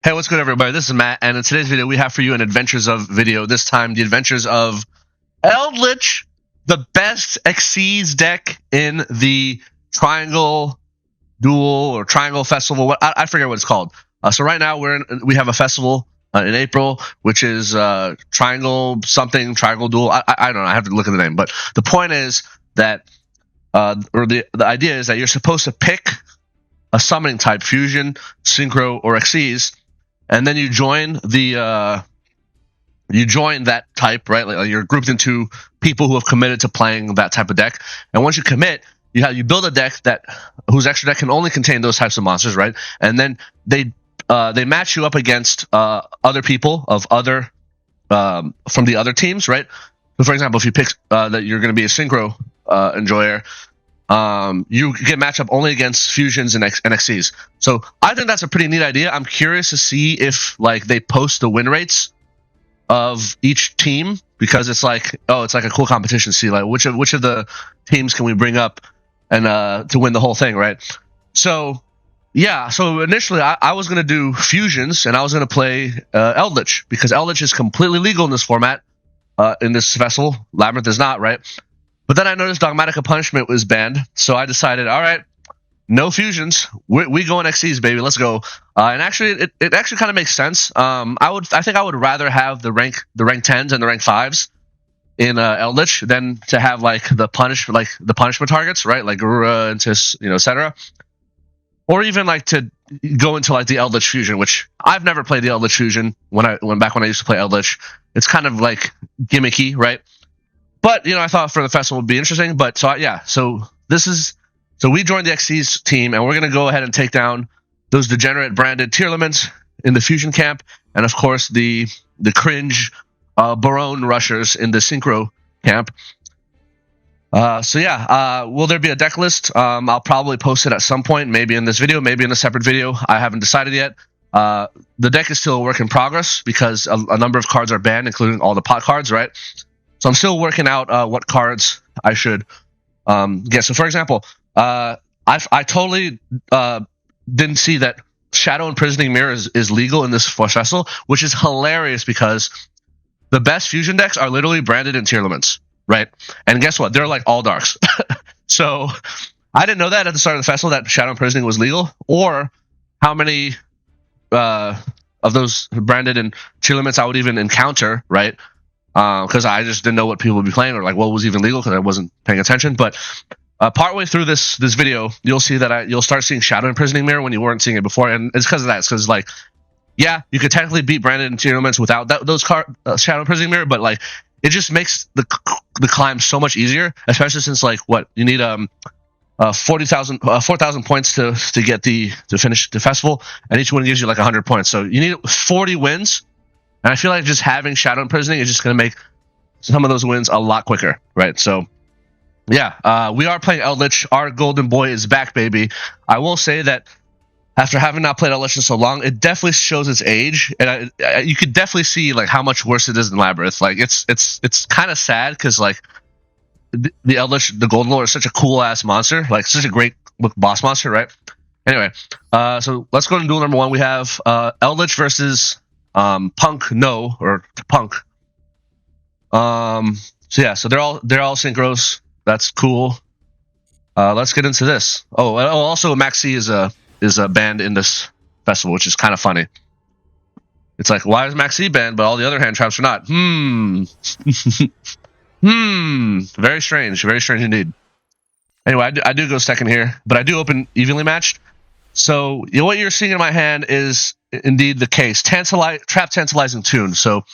Hey, what's good, everybody? This is Matt, and in today's video, we have for you an Adventures of video. This time, the Adventures of Eldlich, the best Xyz deck in the Triangle Duel or Triangle Festival. I forget what it's called. So right now, we have a festival in April, which is Triangle something, Triangle Duel. I don't know. I have to look at the name. But the point is that, the idea is that you're supposed to pick a summoning type, Fusion, Synchro, or Xyz, and then you join that type, right? Like you're grouped into people who have committed to playing that type of deck. And once you commit, you build a deck whose extra deck can only contain those types of monsters, right? And then they match you up against other people of other from the other teams, right? So for example, if you pick that you're going to be a Synchro enjoyer, you get matched up only against fusions and Xyz. So I think that's a pretty neat idea. I'm curious to see if they post the win rates of each team, because it's like a cool competition to see which of the teams can we bring up and to win the whole thing, right? So yeah, so initially I was gonna do fusions and I was gonna play Eldlich, because Eldlich is completely legal in this format, in this festival. Labyrinth is not, right? But then I noticed Dogmatic Punishment was banned, so I decided, all right, no fusions. We go in Xyz, baby. Let's go. And actually, it actually kind of makes sense. I think I would rather have the rank 10s and the rank 5s in Eldlich than to have the punishment targets, right? Like Garura and Tis, etc. Or even to go into the Eldlich fusion, which I've never played the Eldlich fusion when I used to play Eldlich. It's kind of gimmicky, right? But I thought for the festival would be interesting. But so we joined the Xyz team, and we're gonna go ahead and take down those degenerate branded Tearlaments in the fusion camp, and of course the cringe Barone rushers in the synchro camp. Will there be a deck list? I'll probably post it at some point, maybe in this video, maybe in a separate video. I haven't decided yet. The deck is still a work in progress because a number of cards are banned, including all the pot cards, right? So I'm still working out what cards I should get. So for example, I totally didn't see that Shadow Imprisoning Mirror is legal in this festival, which is hilarious because the best fusion decks are literally branded in Tearlaments, right? And guess what? They're all darks. So I didn't know that at the start of the festival, that Shadow Imprisoning was legal, or how many of those branded in Tearlaments I would even encounter, right? Because I just didn't know what people would be playing, or what was even legal, because I wasn't paying attention. But partway through this video, you'll see that you'll start seeing Shadow Imprisoning Mirror when you weren't seeing it before, and it's because of that. It's because yeah, you could technically beat branded and Tearlaments without those Shadow Imprisoning Mirror, but it just makes the climb so much easier, especially since you need 4,000 points to finish the festival, and each one gives you 100 points. So you need 40 wins. And I feel like just having Shadow Imprisoning is just going to make some of those wins a lot quicker, right? So, yeah, we are playing Eldlich. Our golden boy is back, baby. I will say that after having not played Eldlich in so long, it definitely shows its age, and you could definitely see how much worse it is than Labyrinth. It's kind of sad because the Eldlich, the Golden Lord, is such a cool ass monster, such a great boss monster, right? Anyway, so let's go to duel number 1. We have Eldlich versus P.U.N.K. So yeah, so they're all synchros. That's cool. Let's get into this. Also Maxi is a banned in this festival, which is kind of funny. It's why is Maxi banned, but all the other hand traps are not? Very strange indeed. Anyway, I do go second here, but I do open evenly matched. So what you're seeing in my hand is indeed the case. Trap Tantalizing Tune. So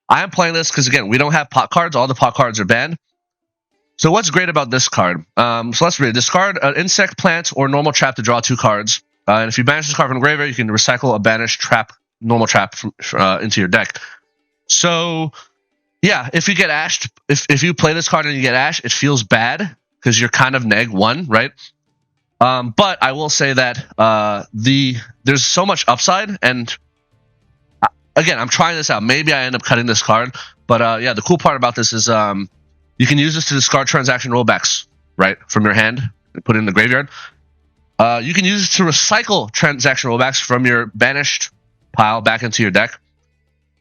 I am playing this because, again, we don't have pot cards. All the pot cards are banned. So what's great about this card? So let's read. Discard an insect, plant, or normal trap to draw 2 cards. And if you banish this card from the graveyard, you can recycle a banished trap, normal trap into your deck. So yeah, if you get ashed, if you play this card and you get ashed, it feels bad because you're kind of neg 1, right? But I will say that there's so much upside, and again, I'm trying this out. Maybe I end up cutting this card, but yeah, the cool part about this is you can use this to discard transaction rollbacks, right, from your hand and put it in the graveyard. You can use it to recycle transaction rollbacks from your banished pile back into your deck.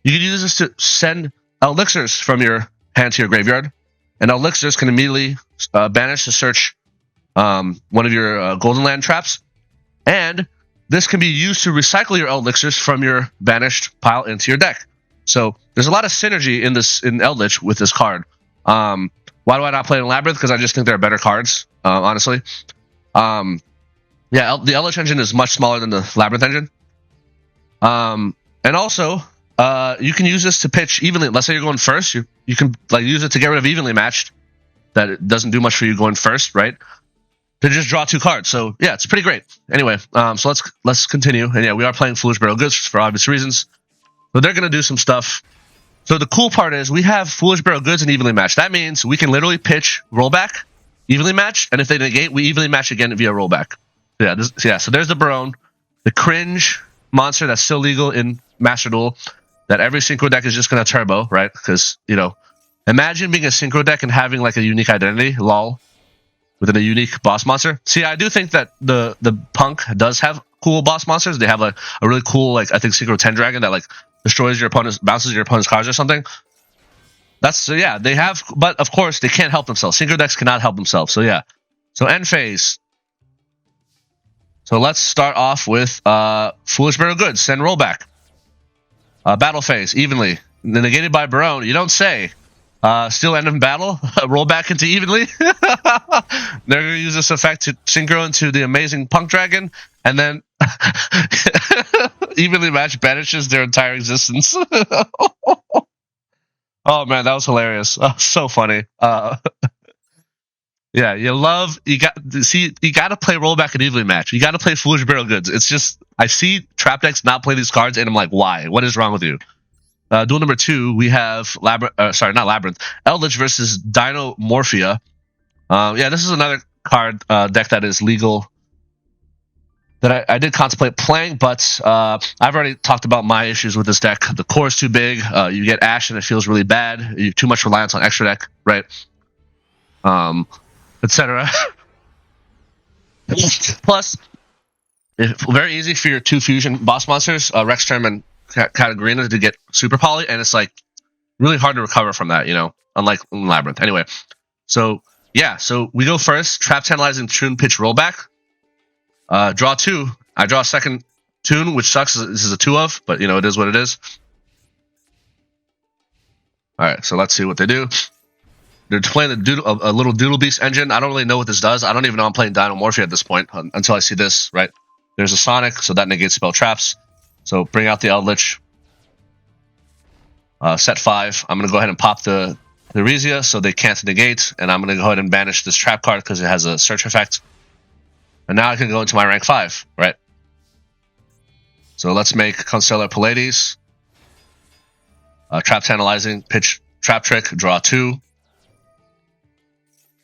You can use this to send elixirs from your hand to your graveyard, and elixirs can immediately banish to search one of your golden land traps, and this can be used to recycle your elixirs from your banished pile into your deck. So there's a lot of synergy in Eldlich with this card. Why do I not play in Labyrinth? Because I just think there are better cards, honestly. Yeah, the Eldlich engine is much smaller than the Labyrinth engine. And also, you can use this to pitch evenly. Let's say you're going first, you can use it to get rid of evenly matched. That it doesn't do much for you going first, right? To just draw 2 cards. So yeah, it's pretty great. Anyway, so let's continue. And yeah, we are playing Foolish Burial Goods for obvious reasons. So they're gonna do some stuff. So the cool part is we have Foolish Burial Goods and evenly matched. That means we can literally pitch rollback, evenly match, and if they negate, we evenly match again via rollback. Yeah, so there's the Barone, the cringe monster that's still legal in Master Duel, that every synchro deck is just gonna turbo, right? Because, you know, imagine being a synchro deck and having like a unique identity, lol, within a unique boss monster. See, I do think that the P.U.N.K does have cool boss monsters. They have like a really cool, like, I think Synchro 10 Dragon that like destroys your opponent's, bounces your opponent's cards or something. That's, yeah, they have, but of course they can't help themselves. Synchro decks cannot help themselves. So yeah. So end phase. So let's start off with Foolish Burial Goods, send rollback. Battle phase, evenly. Negated by Barone. You don't say. Still end of battle, roll back into evenly. They're going to use this effect to synchro into the amazing P.U.N.K Dragon, and then evenly match banishes their entire existence. Oh man, that was hilarious. So funny. Yeah, you got to play rollback and evenly match. You got to play Foolish Burial Goods. It's just, I see trap decks not play these cards, and I'm like, why? What is wrong with you? Duel number 2, we have not Labyrinth, Eldlich versus Dinomorphia. Yeah, this is another card deck that is legal that I did contemplate playing, but I've already talked about my issues with this deck. The core is too big. You get Ash and it feels really bad. You have too much reliance on extra deck, right? Etc. Plus, it's very easy for your 2 fusion boss monsters, Rexterm and Katarina, to get super poly, and it's like really hard to recover from that, you know, unlike Labyrinth. Anyway, so yeah, so we go first, trap tantalizing tune pitch rollback, draw 2. I draw a second tune, which sucks. This is a 2 of, but you know, it is what it is. All right, so let's see what they do. They're playing a little Doodle Beast engine. I don't really know what this does. I don't even know I'm playing Dinomorphia at this point until I see this, right? There's a Sonic, so that negates spell traps. So bring out the Eldlich. Set 5. I'm going to go ahead and pop the Rezia so they can't negate. And I'm going to go ahead and banish this trap card because it has a search effect. And now I can go into my rank 5, right? So let's make Constellar Pallades. Trap Tantalizing, pitch Trap Trick, draw 2.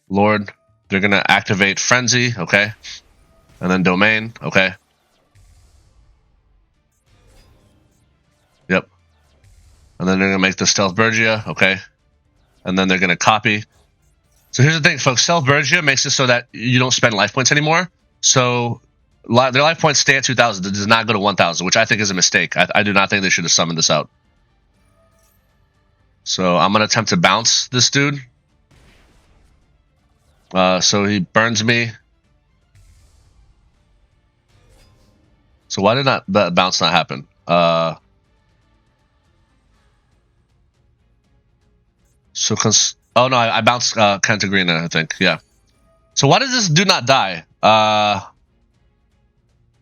Lord, they're going to activate Frenzy, okay? And then Domain, okay? Yep. And then they're going to make the Stealth Bergia, okay? And then they're going to copy. So here's the thing, folks. Stealth Bergia makes it so that you don't spend life points anymore. So their life points stay at 2,000. It does not go to 1,000, which I think is a mistake. I do not think they should have summoned this out. So I'm going to attempt to bounce this dude. So he burns me. So why did that bounce not happen? Oh no, I bounced Cantagrina, I think. Yeah. So why does this dude not die?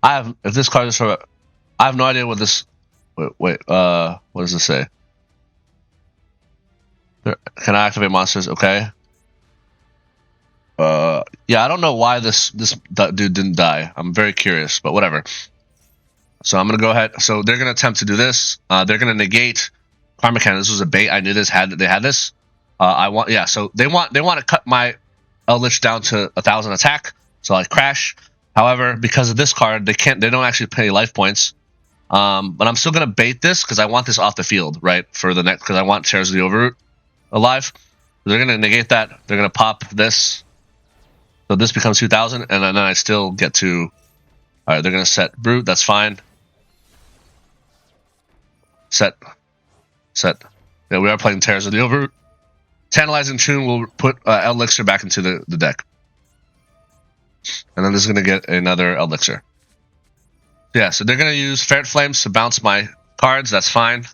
If this card is for, I have no idea what this. Wait. What does this say? Can I activate monsters? Okay. Yeah, I don't know why this dude didn't die. I'm very curious, but whatever. So I'm gonna go ahead. So they're gonna attempt to do this. They're gonna negate Karma Cannon. This was a bait. I knew they had this. So they want to cut my Eldlich down to 1,000 attack. So I crash. However, because of this card, they don't actually pay life points. But I'm still gonna bait this because I want this off the field, right? For the next, because I want Tears of the Overroot alive. They're gonna negate that. They're gonna pop this. So this becomes 2,000, and then I still get to. All right, they're gonna set Brute. That's fine. Set. Yeah, we are playing Tears of the Over. Tantalizing Tune will put Elixir back into the deck. And then this is going to get another Elixir. Yeah, so they're going to use Ferret Flames to bounce my cards. That's fine.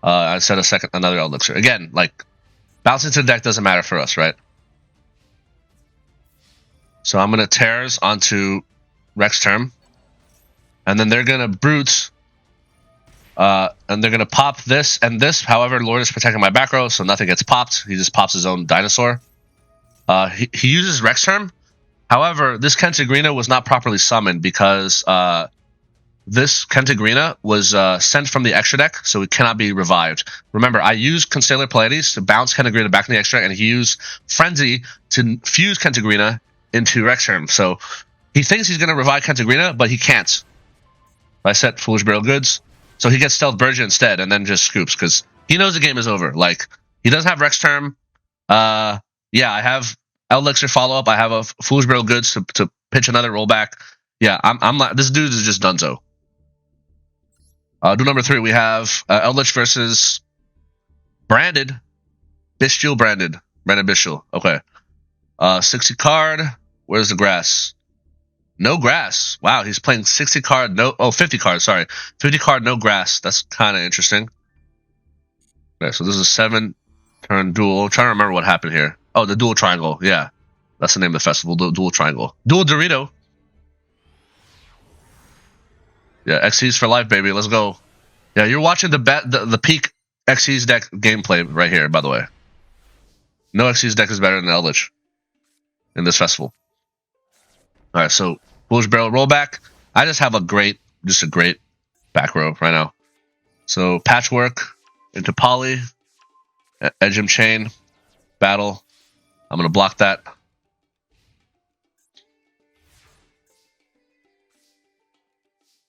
I set another Elixir. Again, like, bouncing to the deck doesn't matter for us, right? So I'm going to Tears onto Rex Term. And then they're going to Brute. And they're going to pop this and this. However, Lord is protecting my back row, so nothing gets popped. He just pops his own dinosaur. He uses Rex Term. However, this Kentagrina was not properly summoned because this Kentagrina was sent from the extra deck, so it cannot be revived. Remember, I used Constellar Pleiades to bounce Kentagrina back in the extra deck, and he used Frenzy to fuse Kentagrina into Rex Term. So he thinks he's going to revive Kentagrina, but he can't. I set Foolish Burial Goods. So he gets Stealth Berger instead, and then just scoops, because he knows the game is over. Like, he doesn't have Rex Term. Yeah, I have Elixir follow-up. I have a Foolish Burial Goods to pitch another rollback. Yeah, I'm not, this dude is just dunzo. Duel number 3, we have Eldlich versus Branded. Bystial Branded. Branded Bystial. Okay. 60 card. Where's the grass? No grass. Wow, he's playing 60 card, 50 card, sorry. 50 card, no grass. That's kind of interesting. Okay, so this is a 7-turn duel. I'm trying to remember what happened here. Oh, the Duel Triangle. Yeah, that's the name of the festival, the Duel Triangle. Duel Dorito. Yeah, XCs for life, baby. Let's go. Yeah, you're watching the peak XCs deck gameplay right here, by the way. No XCs deck is better than Eldlich in this festival. All right, so Foolish Barrel rollback. I just have a great back row right now. So Patchwork into Poly, Edge him Chain, Battle. I'm gonna block that.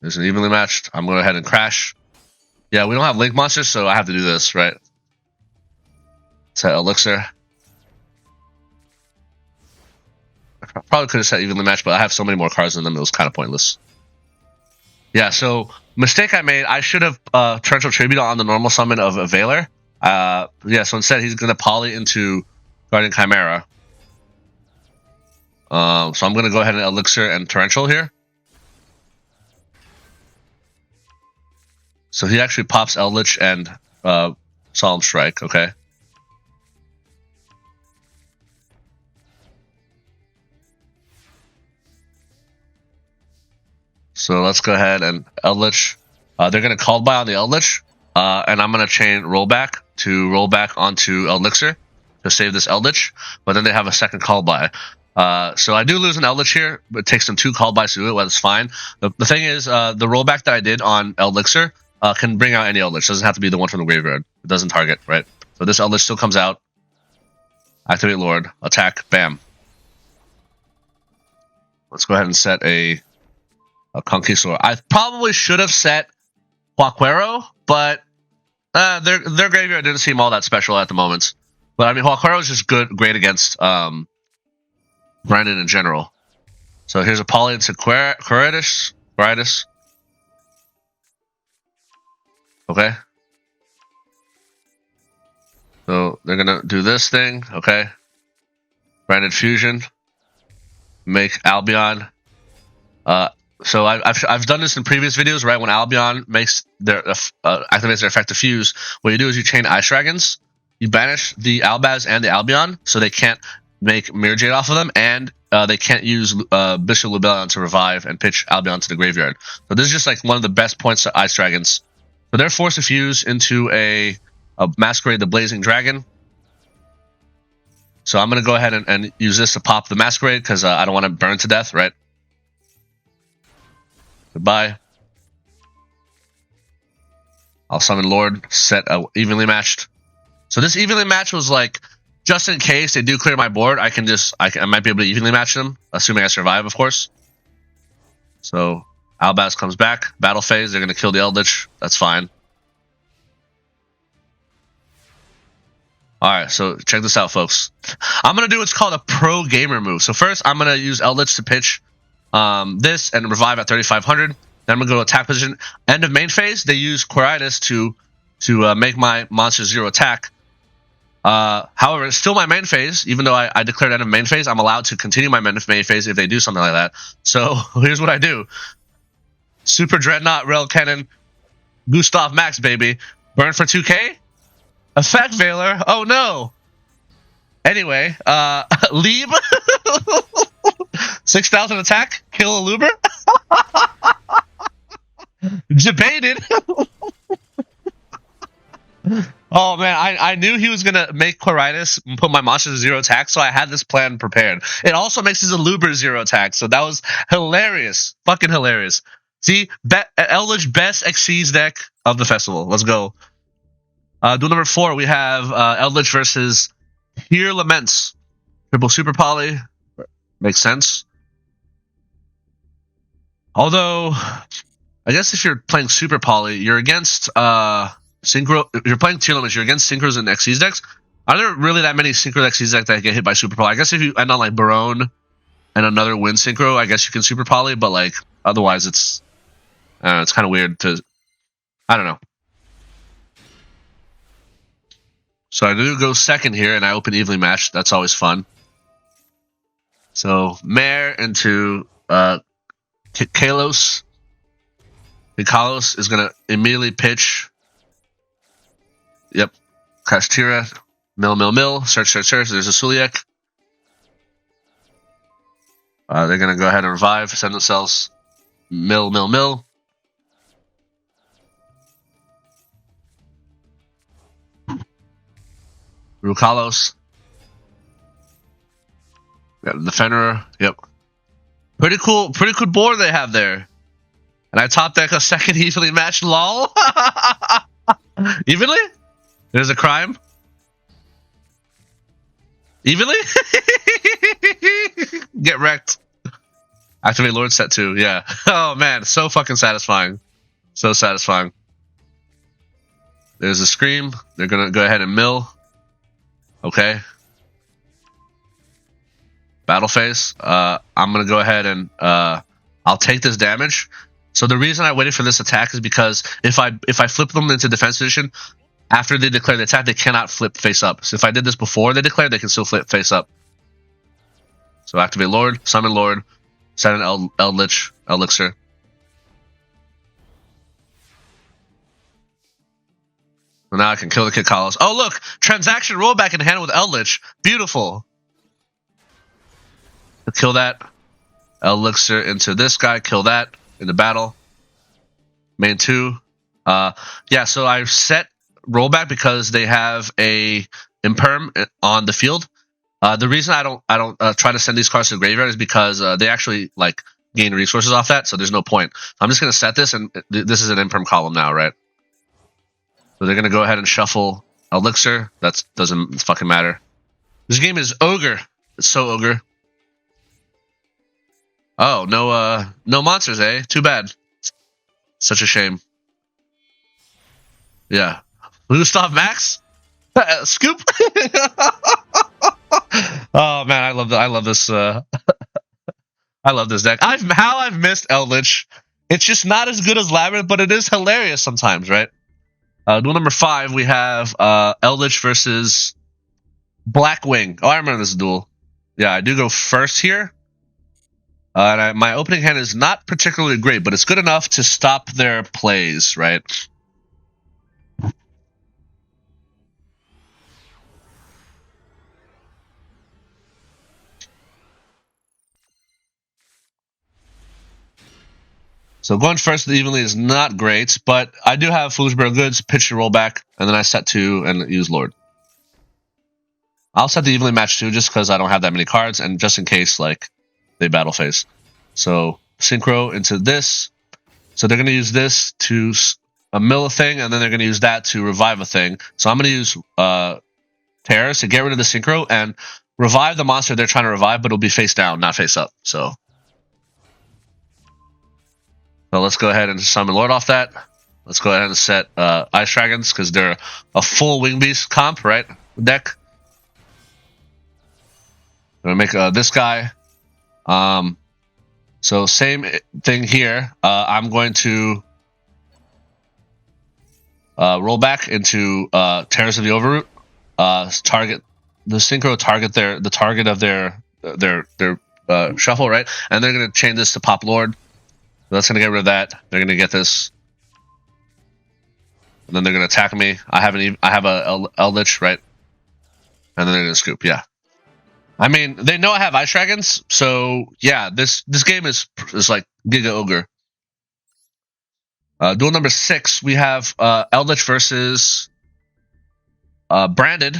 This is evenly matched. I'm going ahead and crash. Yeah, we don't have Link Monsters, so I have to do this, right? Set Elixir. I probably could have set evenly matched, but I have so many more cards in them, it was kind of pointless. Yeah, so mistake I made, I should have Torrential Tribute on the normal summon of a Veiler. Yeah, so instead he's going to poly into Guardian Chimera. So I'm going to go ahead and Elixir and Torrential here. So he actually pops Eldlich and Solemn Strike, okay. So let's go ahead and Eldlich. They're going to Called By on the Eldlich, and I'm going to chain Rollback to rollback onto Elixir to save this Eldlich, but then they have a second Called By. So I do lose an Eldlich here, but it takes them 2 Called Bys to do it, well, that's fine. The thing is, the rollback that I did on Elixir can bring out any Eldlich. It doesn't have to be the one from the graveyard. It doesn't target, right? So this Eldlich still comes out. Activate Lord. Attack. Bam. Let's go ahead and set a Conquistador. I probably should have set Huaquero, but their graveyard didn't seem all that special at the moment. But I mean, Huaquero is just great against Brandon in general. So here's a Poly into Quiritus. Okay. So they're gonna do this thing, okay. Branded Fusion. Make Albion. So I've done this in previous videos, right? When Albion makes their activates their effective fuse, what you do is you chain Ice Dragons, you banish the Albaz and the Albion, so they can't make Mirror Jade off of them, and they can't use Bishop Lubellion to revive and pitch Albion to the graveyard. So this is just like one of the best points to Ice Dragons. So they're forced to fuse into a Masquerade the Blazing Dragon. So I'm going to go ahead and use this to pop the Masquerade because I don't want to burn to death, right? Goodbye. I'll summon Lord, set evenly matched. So this evenly match was like, just in case they do clear my board, I might be able to evenly match them, assuming I survive, of course. So Albaz comes back, battle phase, they're going to kill the Eldlich, that's fine. Alright, so check this out, folks. I'm going to do what's called a pro gamer move. So first, I'm going to use Eldlich to pitch this and revive at 3,500. Then I'm gonna go to attack position. End of main phase, they use Quiritis to make my monster 0 attack. However, it's still my main phase. Even though I declared end of main phase, I'm allowed to continue my main phase if they do something like that. So here's what I do. Super Dreadnought, Rail Cannon, Gustav Max, baby. Burn for 2k? Effect Veiler? Oh no! Anyway, Leeb. 6,000 attack? Kill a Luber? Debated. Oh man, I knew he was gonna make Quiritis and put my monster to 0 attack, so I had this plan prepared. It also makes his Aluber 0 attack, so that was hilarious. Fucking hilarious. See, Eldlich best Xyz deck of the festival. Let's go. Duel number 4, we have Eldlich versus Tearlaments. Triple Super Poly. Makes sense. Although, I guess if you're playing Super Poly, you're against Synchro. If you're playing Tearlaments, you're against Synchros and Xyz decks. Are there really that many Synchro Xyz decks that get hit by Super Poly? I guess if you end on like Barone and another Wind Synchro, I guess you can Super Poly, but like otherwise it's kind of weird to, I don't know. So I do go second here, and I open evenly matched. That's always fun. So Mare into Kalos. Kalos is gonna immediately pitch. Yep. Kashtira. Mill. Search. There's a Suliek. They're gonna go ahead and revive. Send themselves. Mill. Rukalos. Got the Fenrir. Yep. Pretty cool board they have there. And I top deck a second evenly matched lol. Evenly? There's a crime. Evenly? Get wrecked. Activate Lord set 2. Yeah. Oh man, so fucking satisfying. So satisfying. There's a Scream. They're gonna go ahead and mill. Okay. Battle phase. I'm gonna go ahead and I'll take this damage. So the reason I waited for this attack is because if I flip them into defense position after they declare the attack, they cannot flip face up. So if I did this before they declare, they can still flip face up. So activate Lord, summon Lord, send an Eldlich, Elixir. Well, now I can kill the Kid Kalos. Oh look, transaction rollback in hand with Eldlich. Beautiful. Kill that. Elixir into this guy. Kill that in the battle. Main 2. Yeah, so I've set rollback because they have a imperm on the field. The reason I don't try to send these cards to the graveyard is because they actually like gain resources off that, so there's no point. I'm just gonna set this, and this is an imperm column now, right? So they're gonna go ahead and shuffle Elixir. That doesn't fucking matter. This game is ogre. It's so ogre. Oh, no monsters, eh? Too bad. Such a shame. Yeah. Gustav Max? Scoop? Oh man, I love this I love this deck. I've missed Eldlich. It's just not as good as Labyrinth, but it is hilarious sometimes, right? Duel number 5, we have Eldlich versus Blackwing. Oh, I remember this duel. Yeah, I do go first here. And my opening hand is not particularly great, but it's good enough to stop their plays, right? So going first evenly is not great, but I do have Foolish Burial Goods, pitch and roll back, and then I set 2 and use Lord. I'll set the evenly match 2 just because I don't have that many cards, and just in case, like, they battle phase. So synchro into this. So they're going to use this to mill a thing, and then they're going to use that to revive a thing. So I'm going to use Terrors to get rid of the synchro and revive the monster they're trying to revive, but it'll be face down, not face up. So let's go ahead and summon Lord off that. Let's go ahead and set Ice Dragons because they're a full Wing Beast comp, right? Deck. I'm going to make this guy. So same thing here. I'm going to roll back into Terrace of the Overroot. Target the synchro. Target the target of their shuffle, right? And they're going to chain this to Pop Lord. That's going to get rid of that. They're going to get this, and then they're going to attack me. I have a Eldlich, right? And then they're going to scoop. Yeah. I mean, they know I have Ice Dragons, so yeah, this game is like Giga Ogre. Duel number 6, we have Eldlich versus Branded.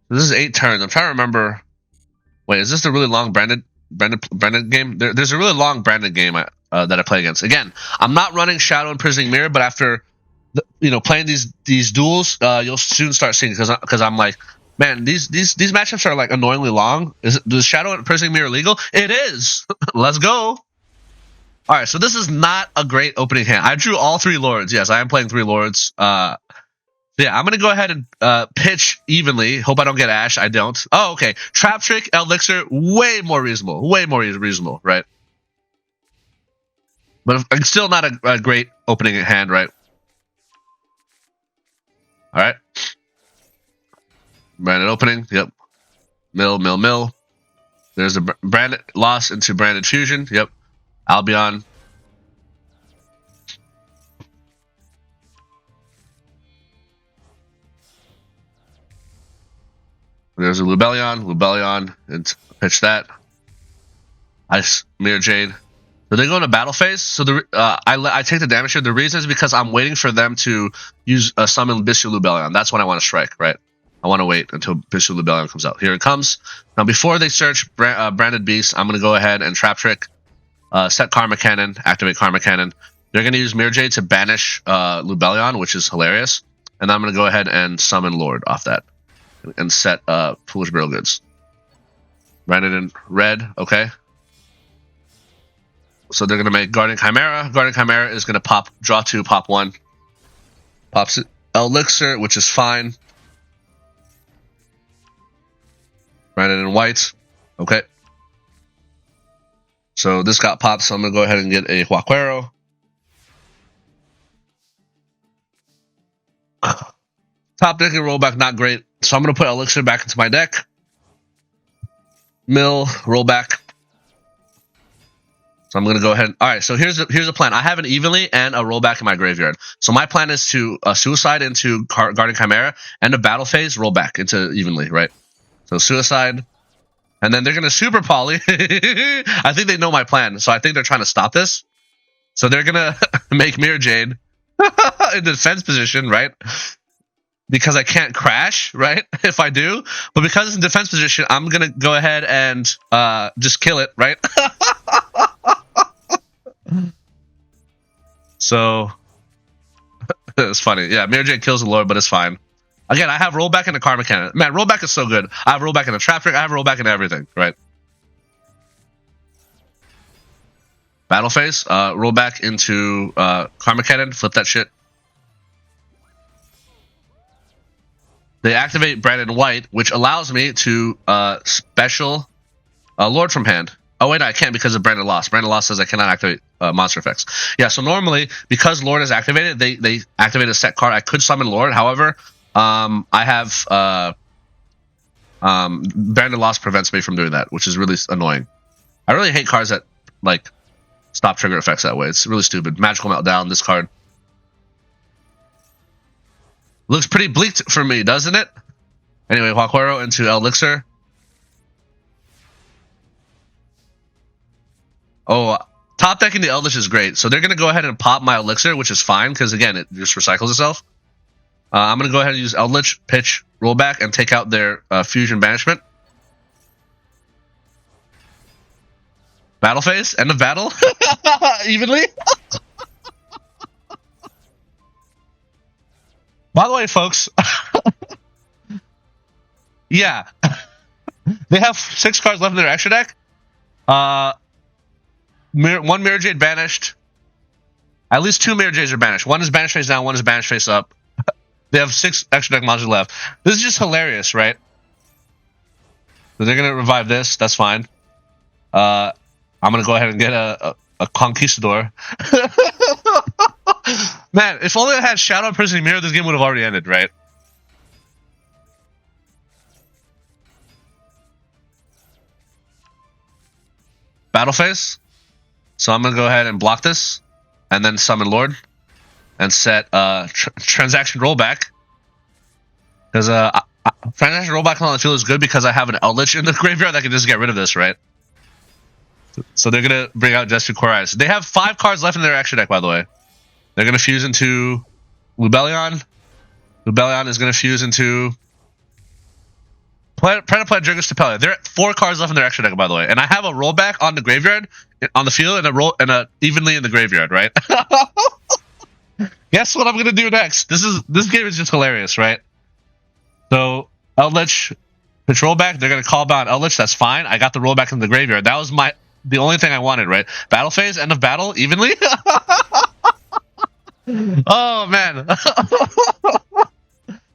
This is 8 turns. I'm trying to remember. Wait, is this the really long Branded game? There's a really long Branded game that I play against. Again, I'm not running Shadow and Prisoning Mirror, but after playing these duels, you'll soon start seeing, because I'm like, man, these matchups are like annoyingly long. Is Shadow and Prisoning Mirror legal? It is. Let's go. All right, so this is not a great opening hand. I drew all 3 lords. Yes, I am playing 3 lords. Yeah, I'm gonna go ahead and pitch evenly. Hope I don't get Ash. I don't. Oh, okay. Trap Trick, Elixir, way more reasonable. Way more reasonable, right? But it's still not a great opening hand, right? All right. Branded opening. Yep. Mill. There's a Branded loss into Branded fusion. Yep. Albion. There's a Lubellion, and pitch that. Ice Mirror Jade. So they go into battle phase. So I take the damage here. The reason is because I'm waiting for them to use summon Bystial Lubellion. That's when I want to strike, right? I want to wait until Bystial Lubellion comes out. Here it comes. Now before they search Branded Beast, I'm going to go ahead and Trap Trick, set Karma Cannon, activate Karma Cannon. They're going to use Mirror Jade to banish Lubellion, which is hilarious. And I'm going to go ahead and summon Lord off that. And set Foolish Burial Goods. Branded in red, okay. So they're going to make Guardian Chimera. Guardian Chimera is going to draw 2, pop 1. Pops Elixir, which is fine. Branded in white, okay. So this got popped, so I'm going to go ahead and get a Huaquero. Top deck and rollback, not great. So I'm going to put Elixir back into my deck. Mill, rollback. So I'm going to go ahead. All right, so here's a plan. I have an evenly and a rollback in my graveyard. So my plan is to suicide into Guardian Chimera, and a battle phase, rollback into evenly, right? So suicide. And then they're going to super poly. I think they know my plan, so I think they're trying to stop this. So they're going to make Mirror Jade in defense position, right? Because I can't crash, right? If I do. But because it's in defense position, I'm going to go ahead and just kill it, right? So, it's funny. Yeah, Mirror Jade kills the Lord, but it's fine. Again, I have rollback and a Karma Cannon. Man, rollback is so good. I have rollback in a Trap Trick. I have rollback in everything, right? Battle phase. Rollback into Karma Cannon. Flip that shit. They activate Branded White, which allows me to special Lord from hand. Oh, wait, no, I can't because of Branded Loss. Branded Loss says I cannot activate monster effects. Yeah, so normally, because Lord is activated, they activate a set card. I could summon Lord. However, I have Branded Loss prevents me from doing that, which is really annoying. I really hate cards that, like, stop trigger effects that way. It's really stupid. Magical Meltdown, this card. Looks pretty bleak for me, doesn't it? Anyway, Huaquero into Elixir. Oh, top decking the Eldlich is great. So they're going to go ahead and pop my Elixir, which is fine, because, again, it just recycles itself. I'm going to go ahead and use Eldlich, pitch, rollback, and take out their fusion banishment. Battle phase, end of battle. Evenly. By the way, folks, yeah, they have 6 cards left in their extra deck. One Mirror Jade banished. At least 2 Mirror Jades are banished. One is banished face down, one is banished face up. They have 6 extra deck monsters left. This is just hilarious, right? So they're going to revive this. That's fine. I'm gonna go ahead and get a Conquistador. Man, if only I had Shaddoll Imprisoning Mirror, this game would have already ended, right? Battle phase. So I'm gonna go ahead and block this, and then summon Lord, and set transaction rollback. Because transaction rollback on the field is good because I have an Eldlich in the graveyard that can just get rid of this, right? So they're gonna bring out Just Core Eyes. They have 5 cards left in their extra deck, by the way. They're gonna fuse into Lubellion. Lubellion is gonna fuse into Predator Jurgis Tapelia. They're at 4 cards left in their extra deck, by the way. And I have a rollback on the graveyard, on the field, and a evenly in the graveyard, right? Guess what I'm gonna do next? This game is just hilarious, right? So Eldlich pitch rollback. They're gonna call bound Eldlich. That's fine. I got the rollback in the graveyard. That was the only thing I wanted, right? Battle phase, end of battle, evenly. Oh man.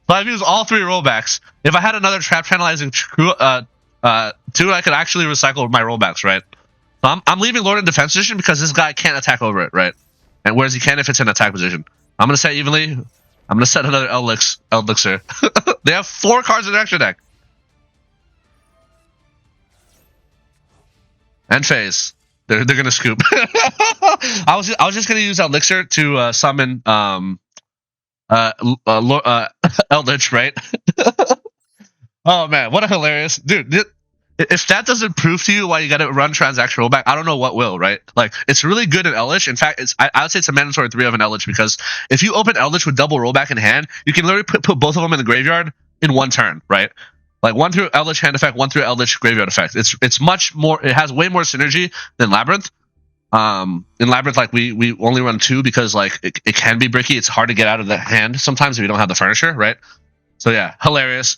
So I've used all 3 rollbacks. If I had another trap channelizing 2, I could actually recycle my rollbacks, right? So I'm leaving Lord in defense position because this guy can't attack over it, right? And whereas he can if it's in attack position. I'm gonna set evenly. I'm gonna set another Elixir. They have 4 cards in their extra deck. End phase. They're gonna scoop. I was just gonna use Elixir to summon Eldlich, right? Oh man, what a hilarious dude! If that doesn't prove to you why you gotta run transaction rollback, I don't know what will, right? Like, it's really good in Eldlich. In fact, I would say it's a mandatory 3 of an Eldlich because if you open Eldlich with double rollback in hand, you can literally put both of them in the graveyard in 1 turn, right? Like 1 through Eldlich hand effect, 1 through Eldlich graveyard effect. It's much more. It has way more synergy than Labyrinth. In Labyrinth, like we only run 2 because like it can be bricky. It's hard to get out of the hand sometimes if you don't have the furniture, right? So yeah, hilarious.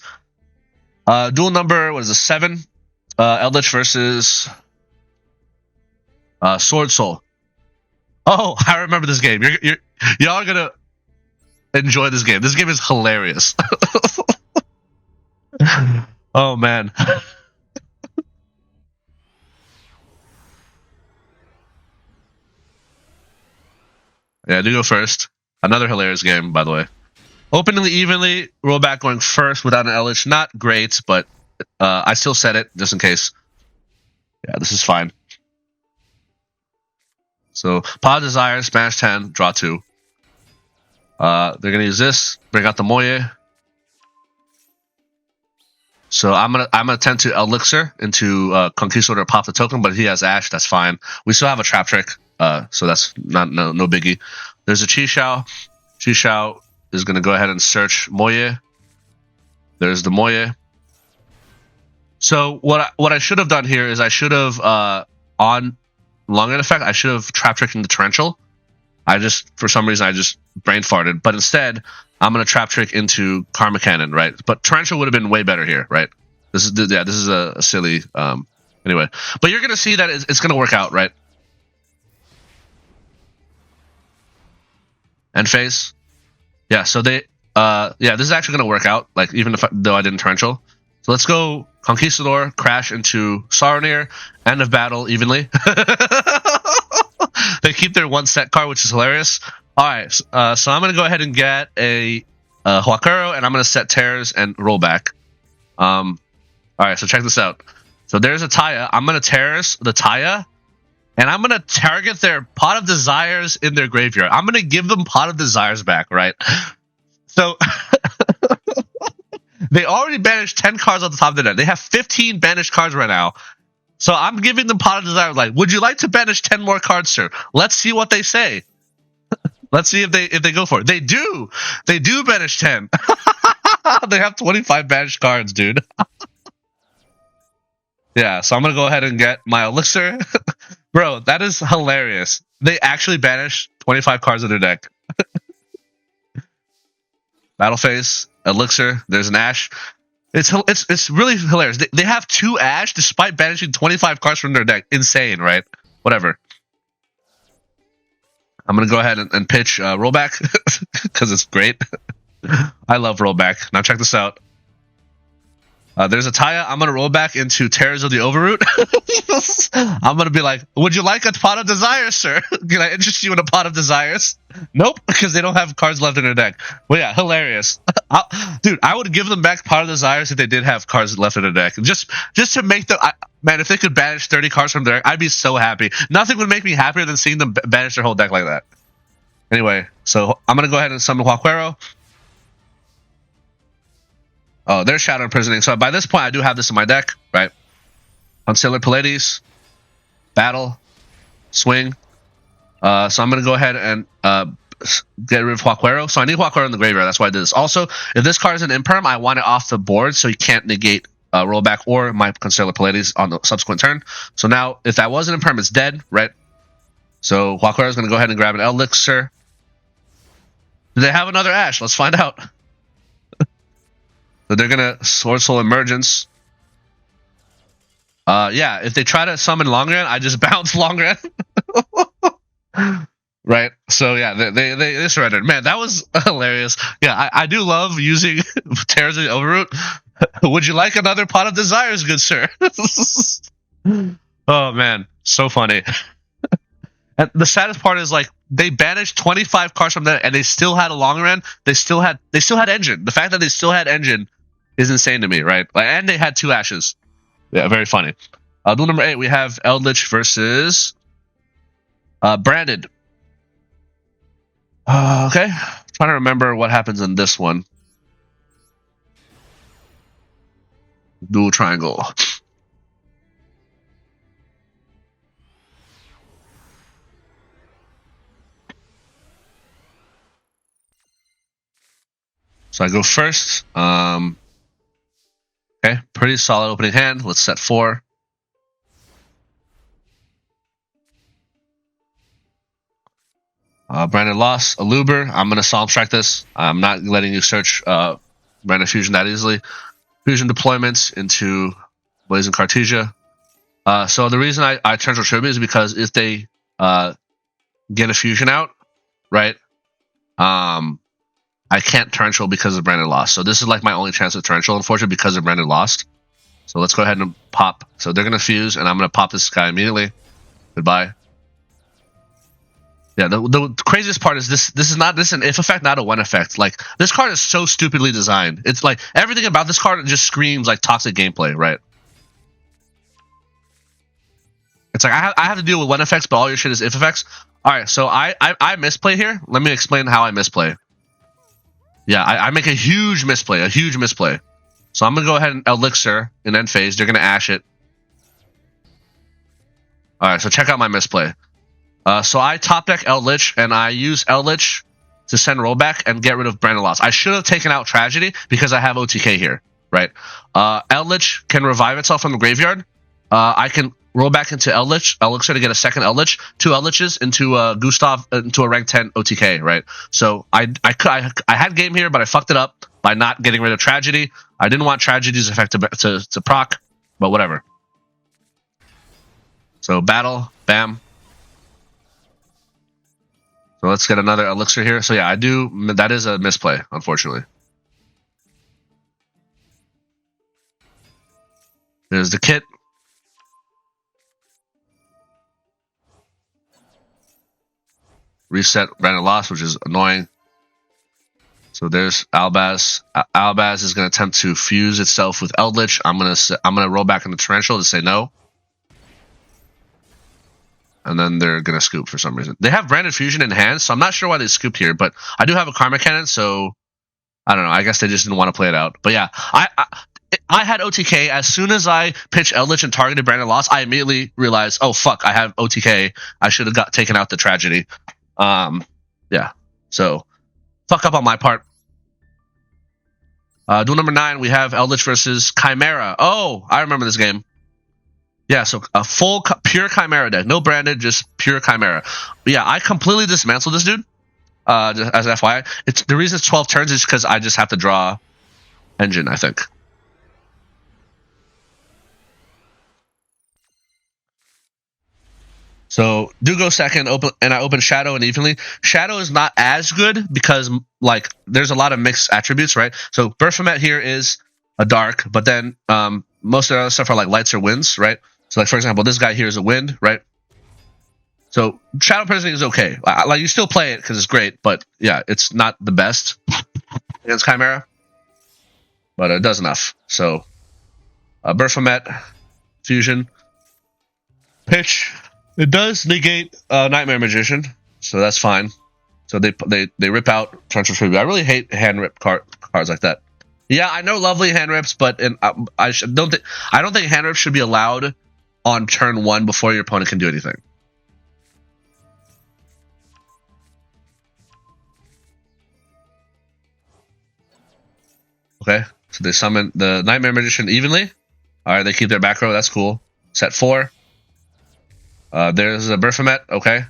Duel number, what is it, 7? Eldlich versus Swordsoul. Oh, I remember this game. Y'all are gonna enjoy this game. This game is hilarious. Oh man. Yeah, I do go first. Another hilarious game, by the way. Openly, evenly, rollback going first without an Eldlich. Not great, but I still set it just in case. Yeah, this is fine. So, Pod Desire, Smash 10, draw 2. They're gonna use this, bring out the Moye. So I'm gonna tend to Elixir into Conquistador, pop the token, but he has Ash, that's fine. We still have a trap trick, so that's no biggie. There's a Chi-Shao. Chi-Shao is gonna go ahead and search Moye. There's the Moye. So what I should have done here is I should have on long end effect I should have trap tricked into Torrential. For some reason I just brain farted, but instead I'm gonna trap trick into Karma Cannon, right? But Torrential would have been way better here, right? This is a silly anyway. But you're gonna see that it's gonna work out, right? End phase. Yeah, so this is actually gonna work out, like even though I didn't Torrential. So let's go Conquistador, crash into Saronir, end of battle evenly. They keep their 1 set card, which is hilarious. Alright, so I'm going to go ahead and get a Huakuro, and I'm going to set Tears and roll back. Alright, so check this out. So there's a Taya. I'm going to Tears the Taya, and I'm going to target their Pot of Desires in their graveyard. I'm going to give them Pot of Desires back, right? So they already banished 10 cards on the top of the deck. They have 15 banished cards right now. So I'm giving them Pot of Desire. Like, would you like to banish 10 more cards, sir? Let's see what they say. Let's see if they go for it. They do. They do banish 10. They have 25 banished cards, dude. Yeah, so I'm going to go ahead and get my Elixir. Bro, that is hilarious. They actually banish 25 cards in their deck. Battle phase, Elixir, there's an Ash. It's really hilarious. They have 2 Ash despite banishing 25 cards from their deck. Insane, right? Whatever. I'm going to go ahead and pitch rollback because it's great. I love rollback. Now check this out. There's a Taya. I'm gonna roll back into Terrors of the Overroot. I'm gonna be like, would you like a pot of desires, sir? Can I interest you in a pot of desires? Nope, because they don't have cards left in their deck. Well, yeah, hilarious. Dude, I would give them back pot of desires if they did have cards left in their deck. Just to make them, man, if they could banish 30 cards from their deck, I'd be so happy. Nothing would make me happier than seeing them banish their whole deck like that. Anyway, so I'm gonna go ahead and summon Huaquero. Oh, there's Shadow Imprisoning. So by this point, I do have this in my deck, right? Concealer Pallades, Battle, Swing. So I'm going to go ahead and get rid of Huaquero. So I need Huaquero in the graveyard. That's why I did this. Also, if this card is an imperm, I want it off the board so he can't negate rollback or my Concealer Pallades on the subsequent turn. So now, if that was an imperm, it's dead, right? So Huaquero is going to go ahead and grab an Eldlich. Do they have another Ash? Let's find out. So they're gonna Swordsoul Emergence. Yeah, if they try to summon Longren, I just bounce Longren. Right. So yeah, they surrendered. Man, that was hilarious. Yeah, I do love using Terrors of the Overroot. Would you like another pot of desires, good sir? Oh man, so funny. And the saddest part is, like, they banished 25 cards from that, and they still had a Longren. They still had Engine. The fact that they still had Engine is insane to me, right? Like, and they had 2 Ashes. Yeah, very funny. Duel number 8, we have Eldlich versus Branded. Okay, trying to remember what happens in this one. Duel Triangle. So I go first. Okay, pretty solid opening hand. Let's set 4. Brandon lost. Aluber. I'm going to Solemn Strike this. I'm not letting you search Brandon Fusion that easily. Fusion deployments into Blazing Cartesia. So the reason I turn to Tribute is because if they get a Fusion out, right, I can't Torrential because of Brandon lost. So this is like my only chance of Torrential, unfortunately, because of Brandon lost. So let's go ahead and pop. So they're going to fuse, and I'm going to pop this guy immediately. Goodbye. Yeah, the craziest part is this is an if effect, not a when effect. Like, this card is so stupidly designed. It's like, everything about this card just screams like toxic gameplay, right? It's like, I have to deal with when effects, but all your shit is if effects. Alright, so I misplay here. Let me explain how I misplay. Yeah, I make a huge misplay, So I'm going to go ahead and Elixir in end phase. They're going to Ash it. Alright, so check out my misplay. So I top deck Eldlich, and I use Eldlich to send rollback and get rid of Brandon Loss. I should have taken out Tragedy because I have OTK here, right? Eldlich can revive itself from the graveyard. I can roll back into Elixir to get a second Eldlich, 2 Eldliches into Gustav, into a rank 10 OTK, right? So I had game here, but I fucked it up by not getting rid of Tragedy. I didn't want Tragedy's effect to proc, but whatever. So battle, bam. So let's get another Elixir here. So yeah, that is a misplay, unfortunately. There's the kit. Reset Brandon Loss, which is annoying. So there's Albaz. Albaz is going to attempt to fuse itself with Eldlich. I'm gonna roll back into Torrential to say no. And then they're going to scoop for some reason. They have Branded Fusion in hand, so I'm not sure why they scooped here. But I do have a Karma Cannon, so I don't know. I guess they just didn't want to play it out. But yeah, I had OTK. As soon as I pitched Eldlich and targeted Brandon Loss, I immediately realized, oh, fuck, I have OTK. I should have taken out the Tragedy. Yeah. So, fuck up on my part. Duel number 9, we have Eldlich versus Chimera. Oh, I remember this game. Yeah, so a full pure Chimera deck. No branded, just pure Chimera. But yeah, I completely dismantled this dude. Just as FYI. The reason it's 12 turns is because I just have to draw Engine, I think. So, do go second, and I open Shadow and Evenly. Shadow is not as good because, like, there's a lot of mixed attributes, right? So, Berfomet here is a dark, but then most of the other stuff are like lights or winds, right? So like for example, this guy here is a wind, right? So Shadow Prisoning is okay. Like you still play it because it's great, but yeah, it's not the best against Chimera, but it does enough. So Baphomet, Fusion, Pitch. It does negate Nightmare Magician, so that's fine. So they rip out Torrential Tribute. I really hate hand rip cards like that. Yeah, I know lovely hand rips, but I don't think hand rips should be allowed on turn 1 before your opponent can do anything. Okay, so they summon the Nightmare Magician evenly. All right, they keep their back row. That's cool. Set 4. There's a Baphomet. Okay.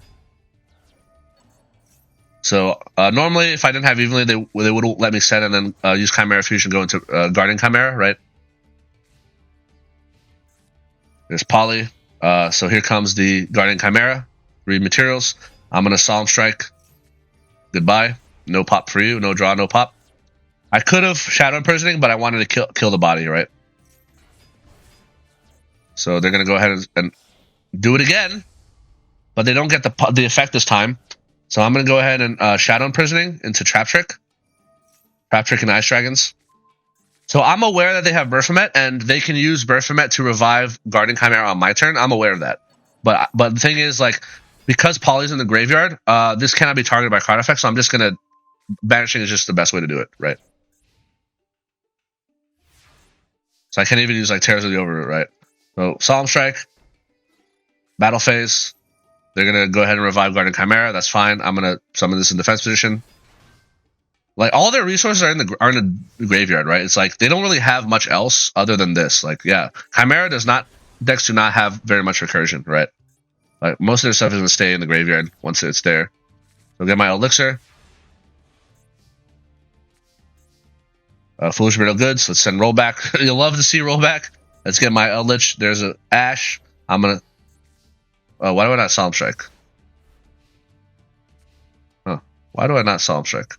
So normally, if I didn't have evenly, they would let me set and then use Chimera Fusion, go into Guardian Chimera, right? There's Poly. So here comes the Guardian Chimera. 3 materials. I'm gonna Solemn Strike. Goodbye. No pop for you. No draw. No pop. I could have Shadow Imprisoning, but I wanted to kill the body, right? So they're gonna go ahead and do it again, but they don't get the effect this time. So I'm going to go ahead and Shadow Imprisoning into Trap Trick and Ice Dragons. So I'm aware that they have Baphomet, and they can use Baphomet to revive Guardian Chimera on my turn. I'm aware of that. But the thing is, like, because Poly's in the graveyard, this cannot be targeted by card effects, so I'm just going to... Banishing is just the best way to do it, right? So I can't even use, like, Tears of the Overroot, right? So Solemn Strike, Battle Phase... They're going to go ahead and revive Guardian Chimera. That's fine. I'm going to summon this in defense position. Like, all their resources are in the graveyard, right? It's like, they don't really have much else other than this. Like, yeah. Chimera decks do not have very much recursion, right? Like, most of their stuff is going to stay in the graveyard once it's there. So get my Elixir. Foolish Brittle Goods. Let's send rollback. You'll love to see rollback. Let's get my Eldlich. There's a Ash. I'm going to... why do I not Solemn Strike? Huh. Why do I not Solemn Strike?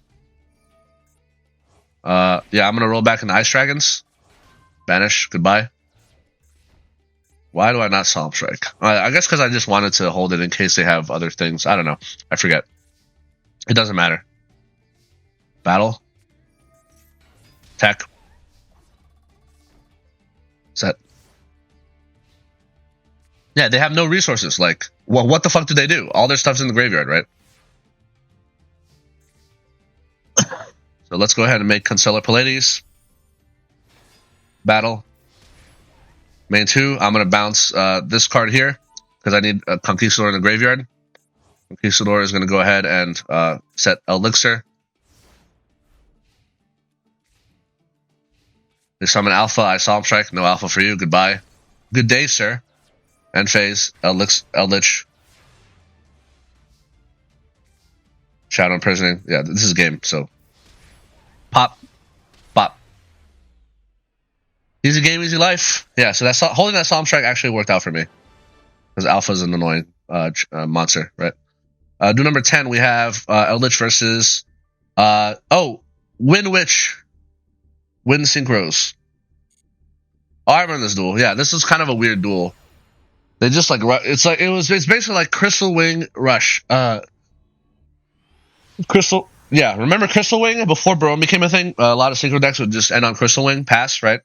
Yeah, I'm going to roll back into Ice Dragons. Banish. Goodbye. Why do I not Solemn Strike? I guess because I just wanted to hold it in case they have other things. I don't know. I forget. It doesn't matter. Battle. Tech. Set. Yeah, they have no resources. Like, well, what the fuck do they do? All their stuff's in the graveyard, right? So let's go ahead and make Constellar Pallades. Battle. Main 2. I'm going to bounce this card here because I need a Conquistador in the graveyard. Conquistador is going to go ahead and set Elixir. They summon Alpha. I Solemn Strike. No Alpha for you. Goodbye. Good day, sir. End phase, Eldlich, Shadow Imprisoning. Yeah, this is a game, so pop. Easy game, easy life. Yeah, so that's holding that Solemn Strike actually worked out for me because Alpha's an annoying monster, right? Do number 10, we have Eldlich versus Windwitch, Wind Synchros. Oh, I remember this duel. Yeah, this is kind of a weird duel. They just like it's basically like Crystal Wing Rush. Crystal, yeah. Remember Crystal Wing before Baron became a thing? A lot of synchro decks would just end on Crystal Wing pass, right?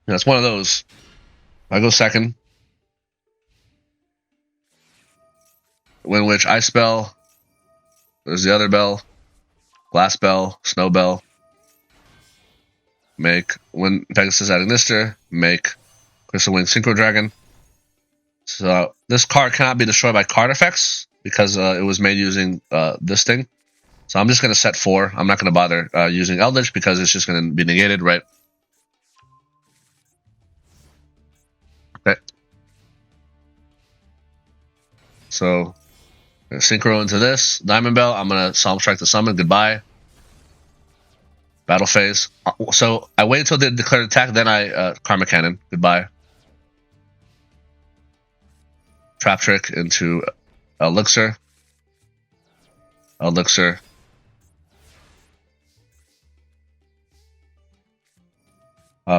Yeah, it's one of those. I go second. Windwitch, Ice Bell. There's the other bell. Glass Bell, Snow Bell. Make when Pegasus adding Nister. Make Crystal Wing Synchro Dragon. So this card cannot be destroyed by card effects because it was made using this thing. So I'm just going to set 4. I'm not going to bother using Eldlich because it's just going to be negated, right? Okay. So Synchro into this. Diamond Bell. I'm going to Solemn Strike the summon. Goodbye. Battle phase. So I wait until they declare attack, then I Karma Cannon. Goodbye. Trap Trick into Elixir.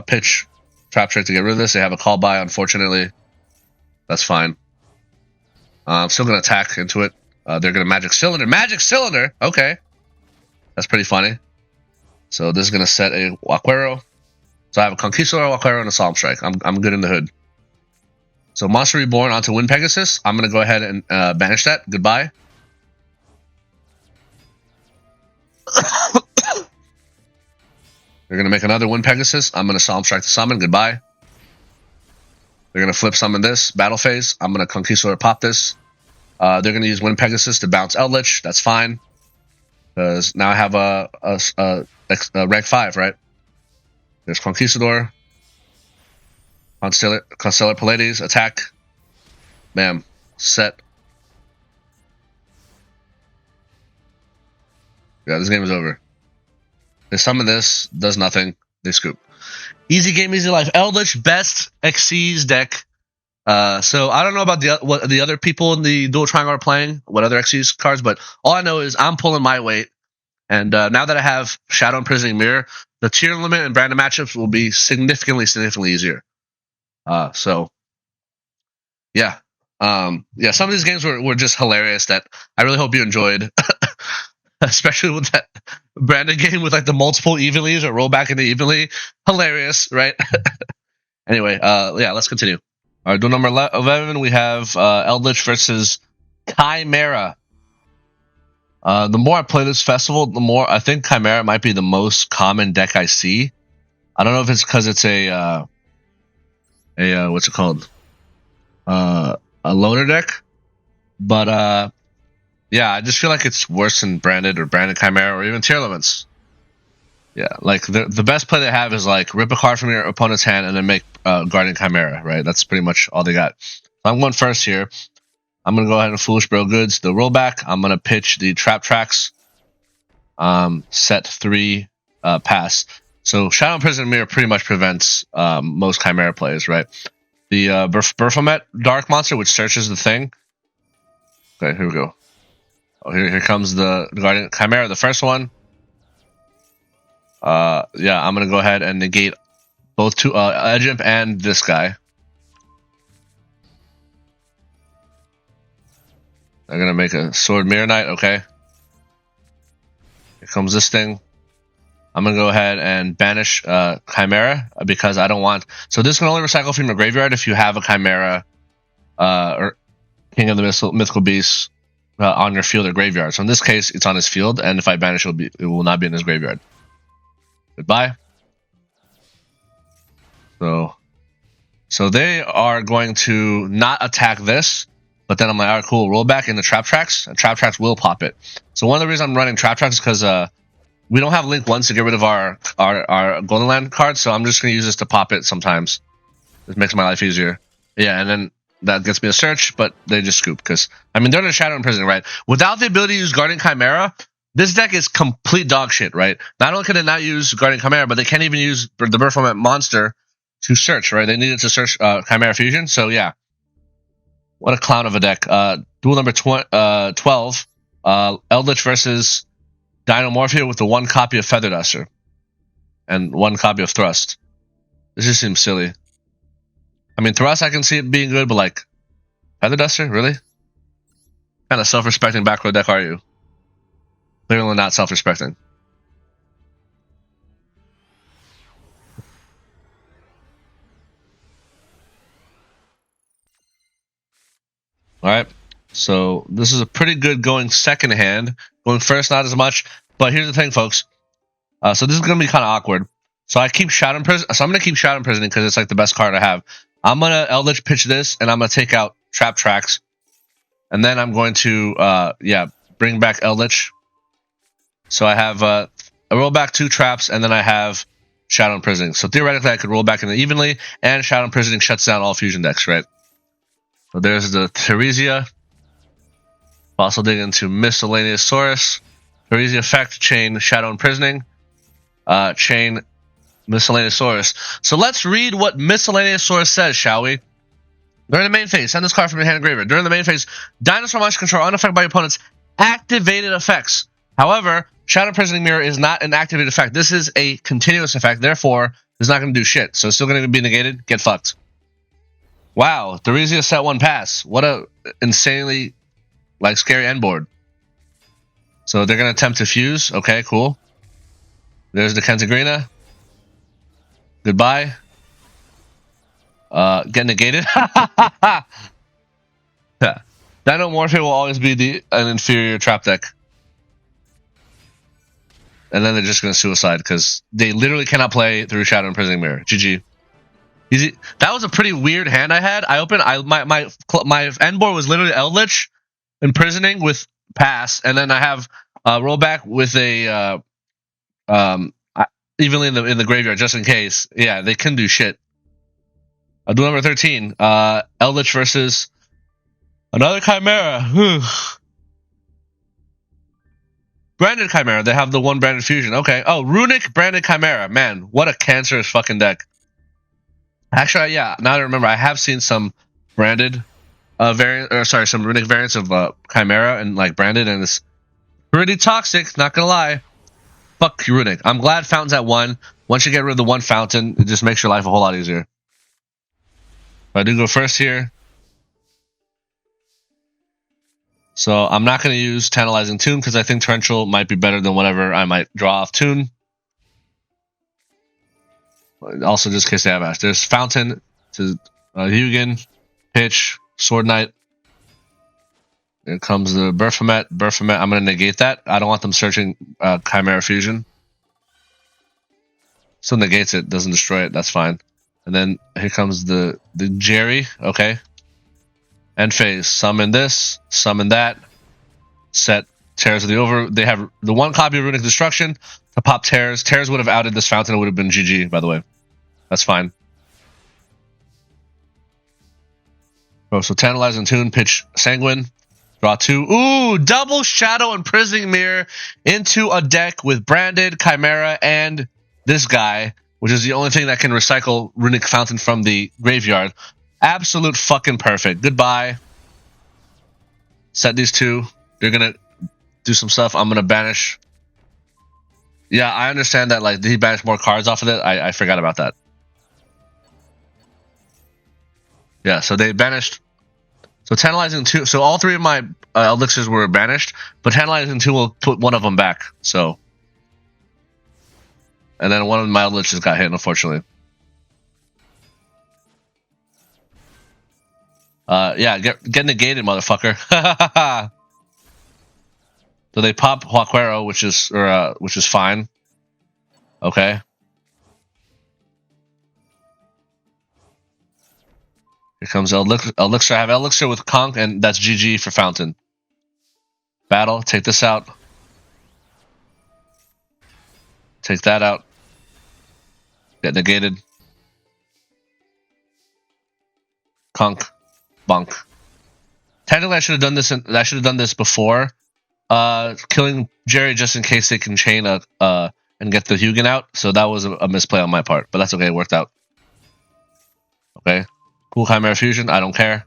pitch Trap Trick to get rid of this. They have a call by, unfortunately. That's fine. I'm still going to attack into it. They're going to Magic Cylinder. Magic Cylinder! Okay. That's pretty funny. So this is going to set a Waquero. So I have a Conquistador, Waquero, and a Solemn Strike. I'm good in the hood. So Monster Reborn onto Wind Pegasus. I'm going to go ahead and banish that. Goodbye. They're going to make another Wind Pegasus. I'm going to Solemn Strike to summon. Goodbye. They're going to flip summon this. Battle phase. I'm going to Conquistador pop this. They're going to use Wind Pegasus to bounce Eldlich. That's fine. Because now I have a rank 5, right? There's Conquistador. Constellar Pallades. Attack. Bam. Set. Yeah, this game is over. They summon this. Does nothing. They scoop. Easy game, easy life. Eldlich, best Xyz deck. So I don't know about what the other people in the Duel Triangle are playing, what other Xyz cards, but all I know is I'm pulling my weight. And now that I have Shadow Imprisoning Mirror, the tier limit and branded matchups will be significantly easier. So yeah. Yeah, some of these games were just hilarious that I really hope you enjoyed. Especially with that branded game with like the multiple evenlies or roll back into evenly. Hilarious, right? Anyway, yeah, let's continue. All right, duel number 11, we have Eldlich versus Chimera. The more I play this festival, the more I think Chimera might be the most common deck I see. I don't know if it's because it's a what's it called? A loader deck, but yeah, I just feel like it's worse than branded or branded Chimera or even Tearlaments. Yeah, like the best play they have is like rip a card from your opponent's hand and then make Guardian Chimera, right? That's pretty much all they got. So I'm going first here. I'm going to go ahead and Foolish Bro Goods the rollback. I'm going to pitch the Trap Tracks. Set 3 pass. So Shadow Imprisoning Mirror pretty much prevents most Chimera plays, right? The Baphomet Dark Monster, which searches the thing. Okay, here we go. Oh, here comes the Guardian Chimera, the first one. Yeah, I'm gonna go ahead and negate both Edge Imp and this guy. I'm gonna make a Sword Mirror Knight. Okay. Here comes this thing. I'm gonna go ahead and banish Chimera because I don't want. So this can only recycle from your graveyard if you have a Chimera or King of the Mythical Beasts. On your field or graveyard. So in this case, it's on his field, and if I banish, it will not be in his graveyard. Goodbye. So they are going to not attack this, but then I'm like, all right, cool, roll back in the Trap Tracks, and Trap Tracks will pop it. So one of the reasons I'm running Trap Tracks is because we don't have Link 1s to get rid of our Golden Land cards, so I'm just going to use this to pop it sometimes. It makes my life easier. Yeah, and then that gets me a search, but they just scoop because I mean they're in a Shadow Imprisoning, right? Without the ability to use Guardian Chimera, this deck is complete dog shit, right? Not only can they not use Guardian Chimera, but they can't even use the Baphomet monster to search, right? They needed to search Chimera Fusion, so yeah. What a clown of a deck. Duel number 12, Eldlich versus Dinomorphia with the 1 copy of Feather Duster and 1 copy of Thrust. This just seems silly. I mean, Thrust, I can see it being good, but like, Feather Duster? Really? What kind of self-respecting back row deck are you? Clearly not self-respecting. Alright, so this is a pretty good going second hand. Going first, not as much. But here's the thing, folks. So this is going to be kind of awkward. So I keep Shadow Imprisoning. So I'm going to keep Shadow Imprisoning because it's like the best card I have. I'm going to Eldlich pitch this, and I'm going to take out Trap Tracks. And then I'm going to, yeah, bring back Eldlich. So I have, I roll back 2 traps, and then I have Shadow Imprisoning. So theoretically, I could roll back in the evenly, and Shadow Imprisoning shuts down all fusion decks, right? So there's the Theresia. Also dig into Miscellaneous Saurus. Theresia effect, chain Shadow Imprisoning. Chain Miscellaneous Saurus. So let's read what Miscellaneous Saurus says, shall we? During the main phase, send this card from your hand to graveyard. During the main phase, dinosaur monster control unaffected by your opponent's activated effects. However, Shadow Imprisoning Mirror is not an activated effect. This is a continuous effect. Therefore, It's not going to do shit. So it's still going to be negated. Get fucked. Wow. Theresia set 1 pass. What a insanely scary end board. So they're going to attempt to fuse. Okay, cool. There's the Kentagrina. Goodbye. Get negated. Yeah. Dinomorphia will always be an inferior trap deck. And then they're just going to suicide because they literally cannot play through Shadow Imprisoning Mirror. GG. Easy. That was a pretty weird hand I had. I opened. My end board was literally Eldlich, Imprisoning with pass, and then I have rollback with a evenly in the graveyard just in case. Yeah, they can do shit. Duel number 13. Eldlich versus another Chimera. Branded Chimera. They have the 1 branded fusion. Okay. Oh, Runick branded Chimera. Man, what a cancerous fucking deck. Actually, yeah. Now that I remember, I have seen some branded some Runick variants of Chimera and branded, and it's pretty toxic. Not gonna lie. Fuck you, Runick. I'm glad Fountain's at 1. Once you get rid of the 1 Fountain, it just makes your life a whole lot easier. I do go first here. So I'm not going to use Tantalizing Tune because I think Torrential might be better than whatever I might draw off Tune. Also, just in case they have Ash. There's Fountain to Hugin, Pitch, Sword Knight. Here comes the Baphomet. Baphomet, I'm going to negate that. I don't want them searching Chimera Fusion. Still negates it, doesn't destroy it. That's fine. And then here comes the Jerry. Okay. End phase. Summon this. Summon that. Set Tears of the Over. They have the 1 copy of Runick Destruction to pop Tears. Tears would have outed this Fountain. It would have been GG, by the way. That's fine. Oh, so Tantalizing Tune, pitch Sanguine. Draw 2. Ooh, double Shadow Imprisoning Mirror into a deck with branded Chimera and this guy, which is the only thing that can recycle Runick Fountain from the graveyard. Absolute fucking perfect. Goodbye. Set these 2. They're gonna do some stuff. I'm gonna banish. Yeah, I understand that. Did he banish more cards off of it? I forgot about that. Yeah, so they banished. So Tantalizing 2. So all 3 of my elixirs were banished, but Tantalizing 2 will put 1 of them back. So, and then 1 of my elixirs got hit, unfortunately. Yeah, get negated, motherfucker. So they pop Huaquero, which is fine. Okay. Here comes Elixir. I have Elixir with P.U.N.K, and that's GG for Fountain. Battle. Take this out. Take that out. Get negated. P.U.N.K. Bunk. Technically, I should have done this. I should have done this before killing Jerry, just in case they can chain and get the Hugin out. So that was a misplay on my part, but that's okay. It worked out. Okay. Cool Chimera Fusion. I don't care.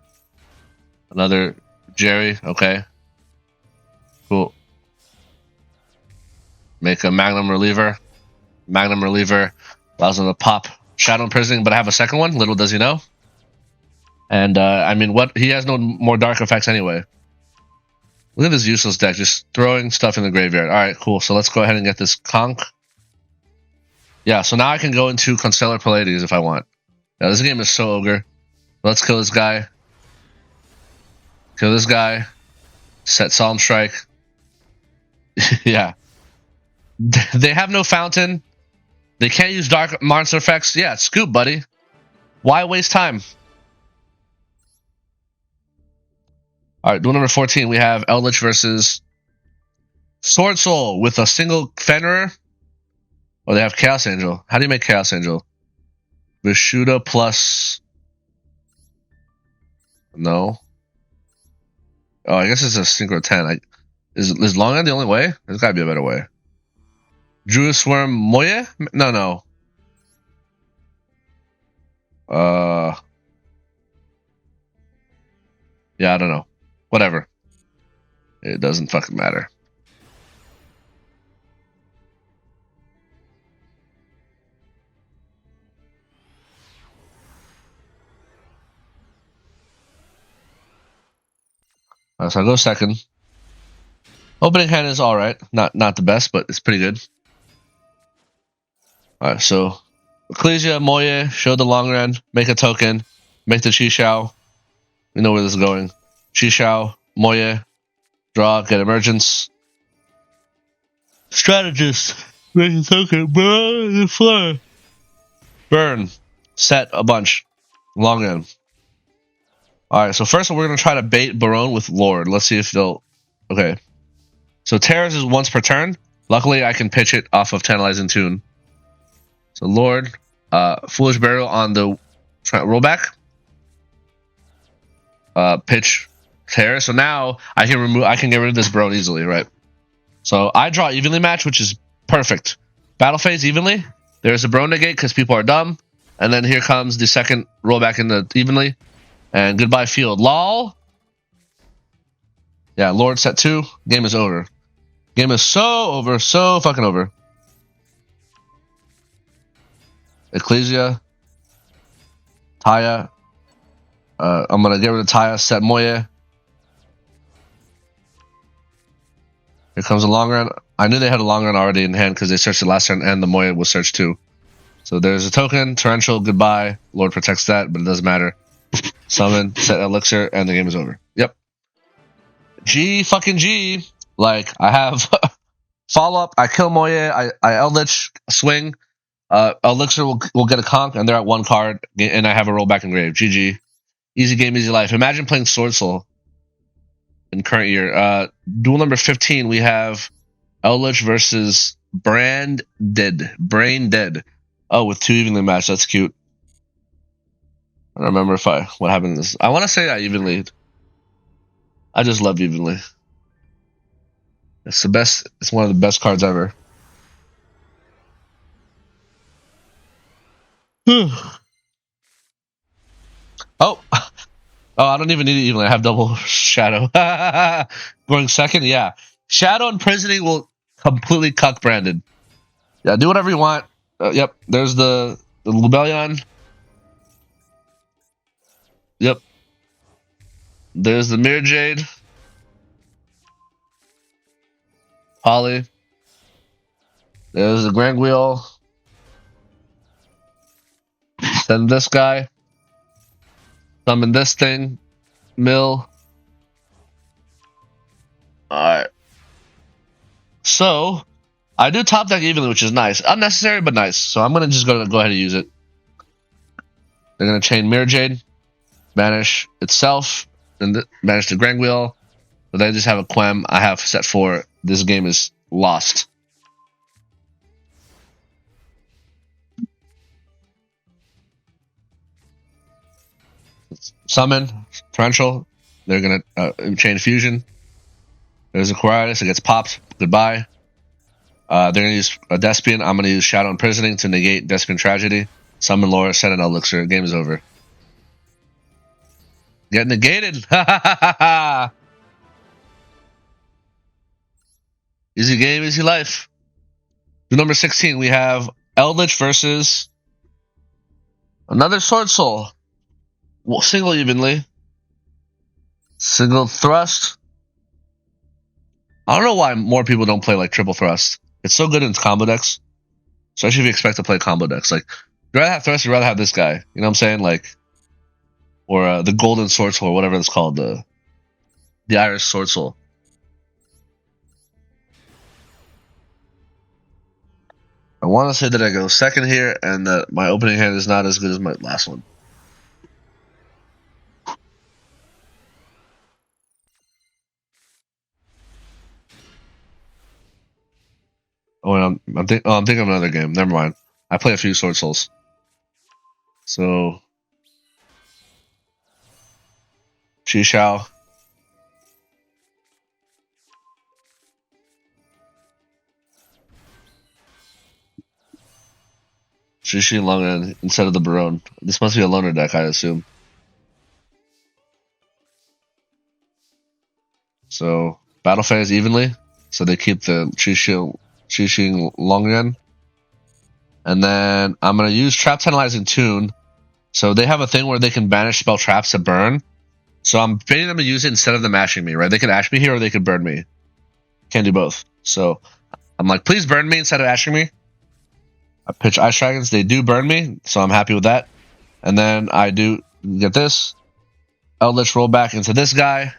Another Jerry. Okay. Cool. Make a Magnum Reliever. Magnum Reliever allows him to pop Shadow Imprisoning, but I have a second one. Little does he know. And, I mean, what? He has no more dark effects anyway. Look at this useless deck, just throwing stuff in the graveyard. Alright, cool. So let's go ahead and get this P.U.N.K. Yeah, so now I can go into Constellar Pallades if I want. Yeah, this game is so ogre. Let's kill this guy. Kill this guy. Set Solemn Strike. Yeah. They have no Fountain. They can't use dark monster effects. Yeah, scoop, buddy. Why waste time? Alright, duel number 14. We have Eldlich versus Swordsoul with a single Fenrir. Oh, they have Chaos Angel. How do you make Chaos Angel? Vishuddha plus... No. Oh, I guess it's a Synchro 10. Is Longan the only way? There's gotta be a better way. Druid Swarm Moye? No. Yeah, I don't know. Whatever. It doesn't fucking matter. So I go second. Opening hand is alright. Not the best, but it's pretty good. Alright, so Ecclesia, Moye, show the long run, make a token, make the Chi-Shao. We know where this is going. Chi-Shao, Moye, draw, get emergence. Strategist, make a token, burn the floor. Burn, set a bunch. Long run. Alright, so first we're going to try to bait Barone with Lord. Let's see if they'll... Okay. So Terrors is once per turn. Luckily, I can pitch it off of Tantalizing Tune. So Lord, Foolish Burial on the rollback. Pitch Terror. So now I can get rid of this Barone easily, right? So I draw evenly match, which is perfect. Battle phase evenly. There's a Barone negate because people are dumb. And then here comes the second rollback in the evenly. And goodbye field. LOL. Yeah, Lord set 2. Game is over. Game is so over. So fucking over. Ecclesia. Taya. I'm going to get rid of Taya. Set Moye. Here comes a long run. I knew they had a long run already in hand because they searched it last turn and the Moye was searched too. So there's a token. Torrential. Goodbye. Lord protects that, but it doesn't matter. Summon, set elixir, and the game is over. Yep. G fucking G. Like, I have follow up, I kill Moye, I Eldlich, swing, elixir will get a conk, and they're at 1 card, and I have a rollback engrave. GG. Easy game, easy life. Imagine playing Swordsoul in current year. Duel number 15, we have Eldlich versus Brain Dead. Oh, with 2 evenly matched. That's cute. I don't remember what happened in this. I want to say I evenly. I just love evenly. It's the best. It's one of the best cards ever. Oh, I don't even need it evenly. I have double Shadow. Going second, yeah. Shadow imprisoning will completely cuck Brandon. Yeah, do whatever you want. Yep, there's the Rebellion. Yep. There's the Mirror Jade. Polly. There's the Grand Wheel. Send this guy. Summon this thing. Mill. Alright. So, I do top deck evenly, which is nice. Unnecessary, but nice. So I'm going to just go ahead and use it. They're going to chain Mirror Jade. Banish itself. And banish the Grand Wheel. But they just have a Quem. I have set 4. This game is lost. Summon. Torrential. They're going to chain Fusion. There's a Quiritis. It gets popped. Goodbye. They're going to use a Despian. I'm going to use Shadow Imprisoning to negate Despian Tragedy. Summon Laura. Set an Elixir. Game is over. Get negated. Easy game, easy life. Number 16, we have Eldlich versus another Swordsoul. Single evenly. Single thrust. I don't know why more people don't play like triple thrust. It's so good in combo decks. Especially if you expect to play combo decks. Like, you'd rather have thrust, you'd rather have this guy. You know what I'm saying? Like, or the Golden Swordsoul, or whatever it's called. The Irish Swordsoul. I want to say that I go second here, and that my opening hand is not as good as my last one. Oh, and I'm thinking of another game. Never mind. I play a few Swordsouls. So, Chi-Shao. Shishi Longan instead of the Barone. This must be a loner deck, I assume. So, battle phase evenly. So they keep the Shishi Longan. And then I'm going to use Trap Tantalizing Tune. So they have a thing where they can banish spell traps to burn. So I'm baiting them to use it instead of them ashing me, right? They could ash me here or they could burn me. Can't do both. So I'm like, please burn me instead of ashing me. I pitch Ice Dragons. They do burn me, so I'm happy with that. And then I do get this. Eldlich roll back into this guy.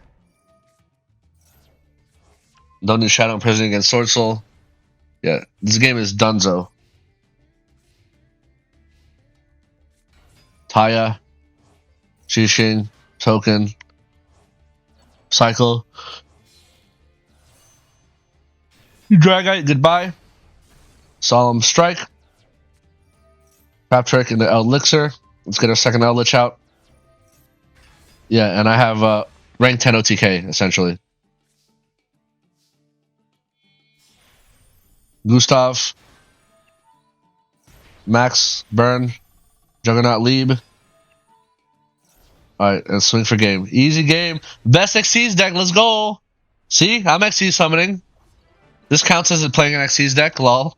Don't need Shadow Imprisoning against Swordsoul. Yeah, this game is dunzo. Taya. Shishing. Token. Cycle. Dragite, goodbye. Solemn Strike. Trap Trick into Elixir. Let's get our second Eldlich out. Yeah, and I have rank 10 OTK, essentially. Gustav. Max, Burn. Juggernaut, Lieb. Alright, and swing for game. Easy game. Best Xyz deck, let's go! See? I'm Xyz summoning. This counts as playing an Xyz deck, lol.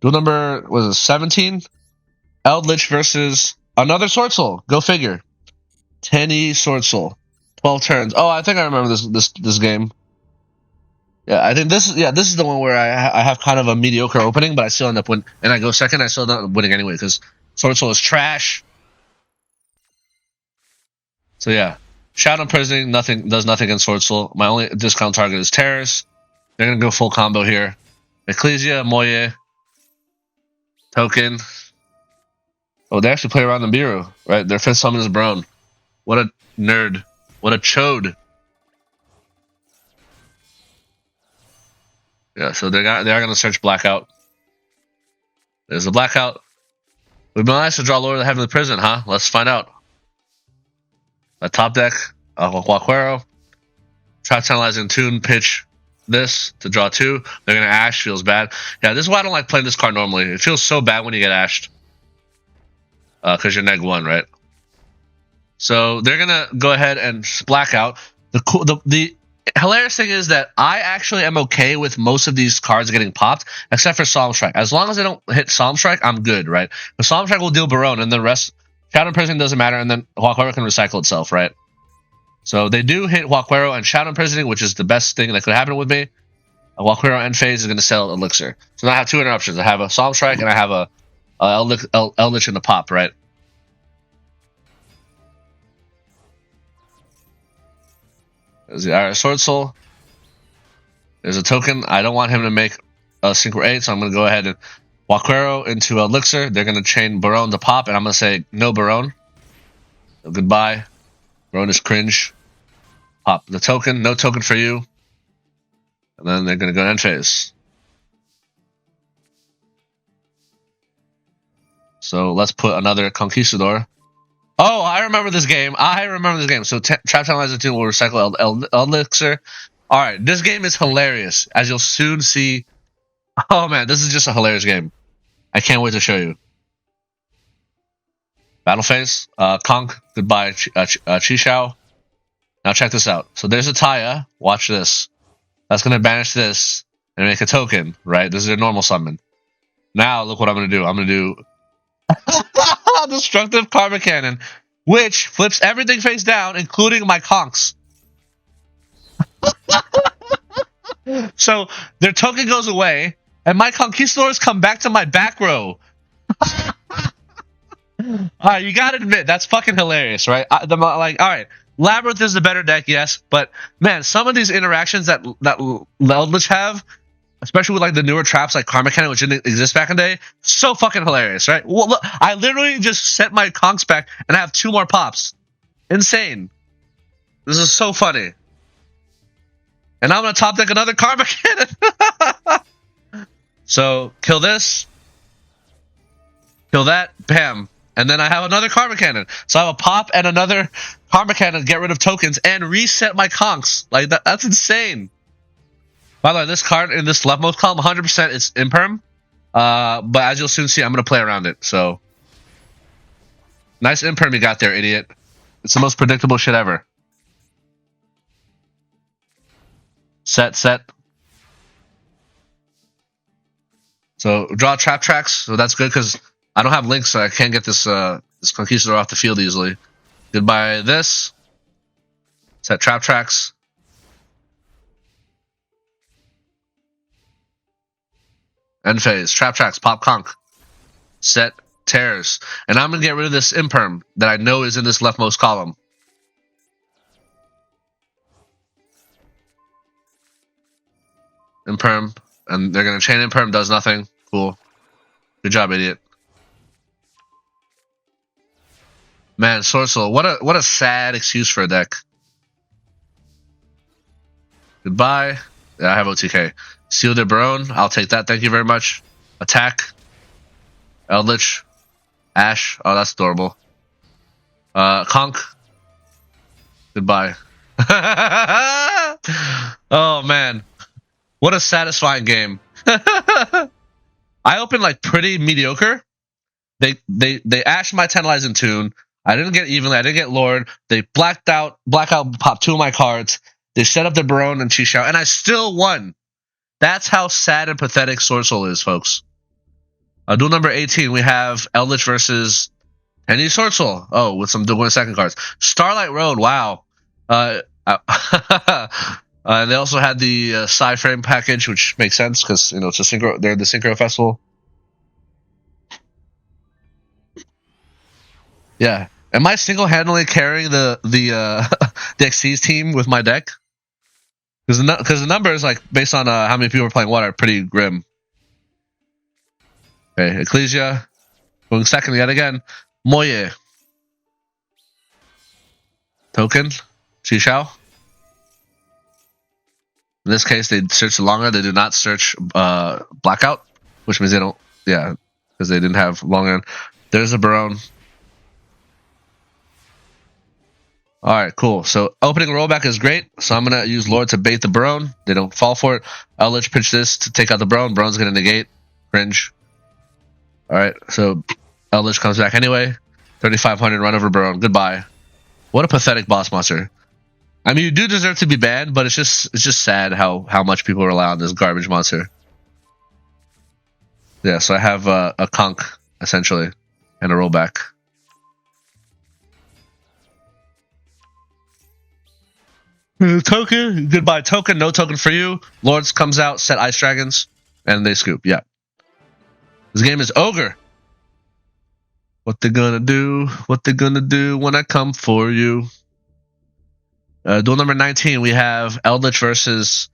Duel number, was it 17? Eldlich versus another Swordsoul. Go figure. Tenyi Swordsoul. 12 turns. Oh, I think I remember this game. Yeah, I think this is the one where I have kind of a mediocre opening, but I still end up winning. And I go second, I still end up winning anyway, because Swordsoul is trash. So yeah. Shadow Imprisoning does nothing against Swordsoul. My only discount target is Terrace. They're gonna go full combo here. Ecclesia, Moye, Token. Oh, they actually play around the Biru, right? Their fifth summon is Brown. What a nerd. What a chode. Yeah, so they are gonna search Blackout. There's a Blackout. We've been nice to draw Lord of the Heavenly Prison, huh? Let's find out. A top deck, Guaquero. Trap Tantalizing Tune, pitch this to draw 2. They're gonna ash, feels bad. Yeah, this is why I don't like playing this card normally. It feels so bad when you get ashed. Because you're neg 1, right? So they're gonna go ahead and Blackout. The hilarious thing is that I actually am okay with most of these cards getting popped, except for Solemn Strike. As long as they don't hit Solemn Strike, I'm good, right? The Solemn Strike will deal Barone, and the rest, Shadow Imprisoning doesn't matter, and then Guaquero can recycle itself, right? So they do hit Guaquero and Shadow Imprisoning, which is the best thing that could happen with me. Guaquero end phase is going to sell Elixir. So now I have 2 interruptions. I have a Solemn Strike, and I have a Eldlich in the pop, right? There's the Iris Swordsoul. There's a token. I don't want him to make a synchro 8, so I'm going to go ahead and Guaquero into Elixir. They're going to chain Barone to pop, and I'm going to say no Barone. So goodbye. Barone is cringe. Pop the token. No token for you. And then they're going to go end phase. So let's put another Conquistador. Oh, I remember this game. So Trap Tantalizing Tune will recycle Elixir. Alright, this game is hilarious, as you'll soon see. Oh man, this is just a hilarious game. I can't wait to show you. Battle phase. P.U.N.K, goodbye, Chishao. Now check this out. So there's a Taya. Watch this. That's going to banish this and make a token, right? This is a normal summon. Now, look what I'm going to do. I'm going to do Destructive Karma Cannon, which flips everything face down, including my conks. So their token goes away, and my conquistadors come back to my back row. Alright, you gotta admit, that's fucking hilarious, right? Alright, Labyrinth is the better deck, yes, but man, some of these interactions that Eldlich have, especially with like the newer traps like Karma Cannon, which didn't exist back in the day, so fucking hilarious, right? Well, look, I literally just set my conks back and I have 2 more pops. Insane. This is so funny. And I'm gonna top deck another Karma Cannon. So kill this, kill that, bam, and then I have another Karma Cannon. So I have a pop and another Karma Cannon, get rid of tokens and reset my conks. Like that's insane. By the way, this card in this leftmost column, 100% it's imperm. But as you'll soon see, I'm going to play around it. So, nice imperm you got there, idiot. It's the most predictable shit ever. Set. So, draw trap tracks. So that's good because I don't have links, so I can't get this this Conquistador off the field easily. Goodbye this. Set trap tracks. End phase. Trap tracks. Pop Conk. Set tears. And I'm going to get rid of this imperm that I know is in this leftmost column. Imperm. And they're going to chain imperm. Does nothing. Cool. Good job, idiot. Man, Swordsoul. What a sad excuse for a deck. Goodbye. Yeah, I have OTK. Seal de Baron. I'll take that. Thank you very much. Attack. Eldlich. Ash. Oh, that's adorable. Conk. Goodbye. Oh, man. What a satisfying game. I opened like pretty mediocre. They ashed my Tantalizing Tune. I didn't get evenly. I didn't get Lord. They blackout popped 2 of my cards. They set up the Baron and Chi-Xiao, and I still won. That's how sad and pathetic Swordsoul is, folks. Duel number 18, we have Eldlich versus Tenyi Swordsoul. Oh, with some Duel second cards. Starlight Road, wow. And they also had the Psy-Frame package, which makes sense because it's a synchro. They're the Synchro Festival. Yeah. Am I single-handedly carrying the XC's team with my deck? Because the numbers, like based on how many people are playing what, are pretty grim. Okay, Ecclesia going second yet again. Moye. Token. Chi-Xiao. In this case, they search longer. They do not search Blackout, which means they don't. Yeah, because they didn't have longer. There's a Baron. All right, cool. So opening rollback is great. So I'm gonna use Lord to bait the Baron. They don't fall for it. Eldlich pitch this to take out the Baron. Baron's gonna negate. Cringe. All right, so Eldlich comes back anyway. 3,500 run over Baron. Goodbye. What a pathetic boss monster. I mean, you do deserve to be banned, but it's just sad how much people rely on this garbage monster. Yeah, so I have a Conk essentially and a rollback. Token, goodbye token, no token for you. Lords comes out, set Ice Dragons, and they scoop. Yeah. This game is ogre. What they gonna do? What they gonna do when I come for you? Duel number 19, we have Eldlich versus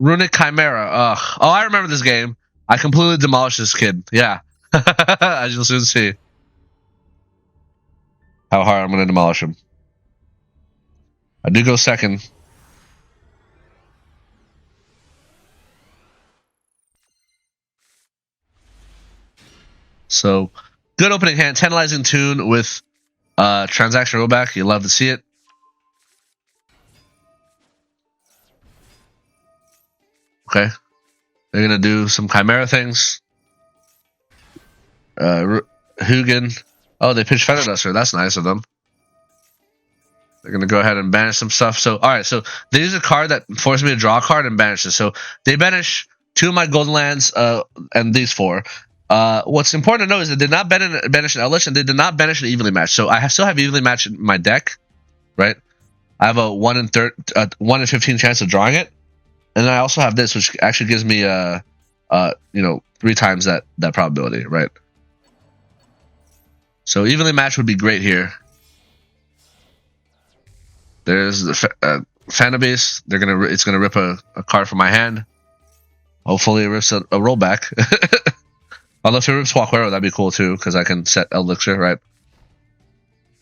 Runick Chimera. Ugh. Oh, I remember this game. I completely demolished this kid. Yeah. As you'll soon see. How hard I'm gonna demolish him. I do go second. So, good opening hand. Tantalizing Tune with Transaction Rollback. You love to see it. Okay. They're going to do some Chimera things. Hugin. Oh, they pitched Feather Duster. That's nice of them. They're going to go ahead and banish some stuff. So, alright, so they use a card that forced me to draw a card and banish it. So, they banish 2 of my golden lands and these 4. What's important to know is they did not banish an Eldlich and they did not banish an evenly matched. So, I still have evenly matched in my deck, right? I have a 1 in 15 chance of drawing it. And then I also have this, which actually gives me 3 times that probability, right? So, evenly matched would be great here. There's the Phantom Beast. It's gonna rip a card from my hand. Hopefully it rips a rollback. Although if it rips Walkwero, that'd be cool too, because I can set Elixir, right?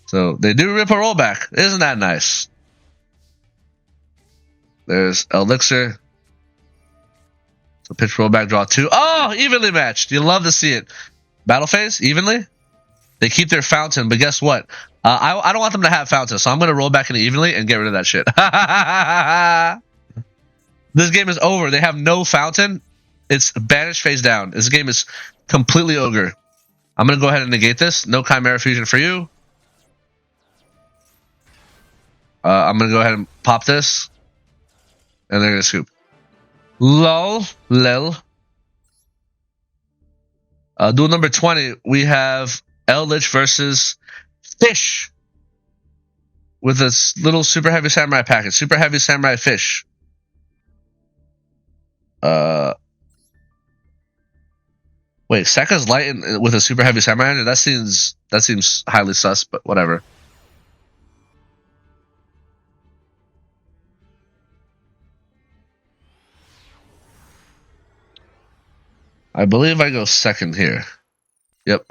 So they do rip a rollback. Isn't that nice? There's Elixir. So pitch rollback, draw 2. Oh, evenly matched. You love to see it. Battle phase, evenly. They keep their fountain, but guess what? I don't want them to have fountain, so I'm going to roll back into evenly and get rid of that shit. This game is over. They have no fountain. It's banished face down. This game is completely ogre. I'm going to go ahead and negate this. No Chimera Fusion for you. I'm going to go ahead and pop this. And they're going to scoop. Lol. Lil. Duel number 20, we have Eldlich versus Fish with this little super heavy samurai package. Super heavy samurai fish. Wait, Sekka's light with a super heavy samurai? That seems highly sus, but whatever. I believe I go second here. Yep.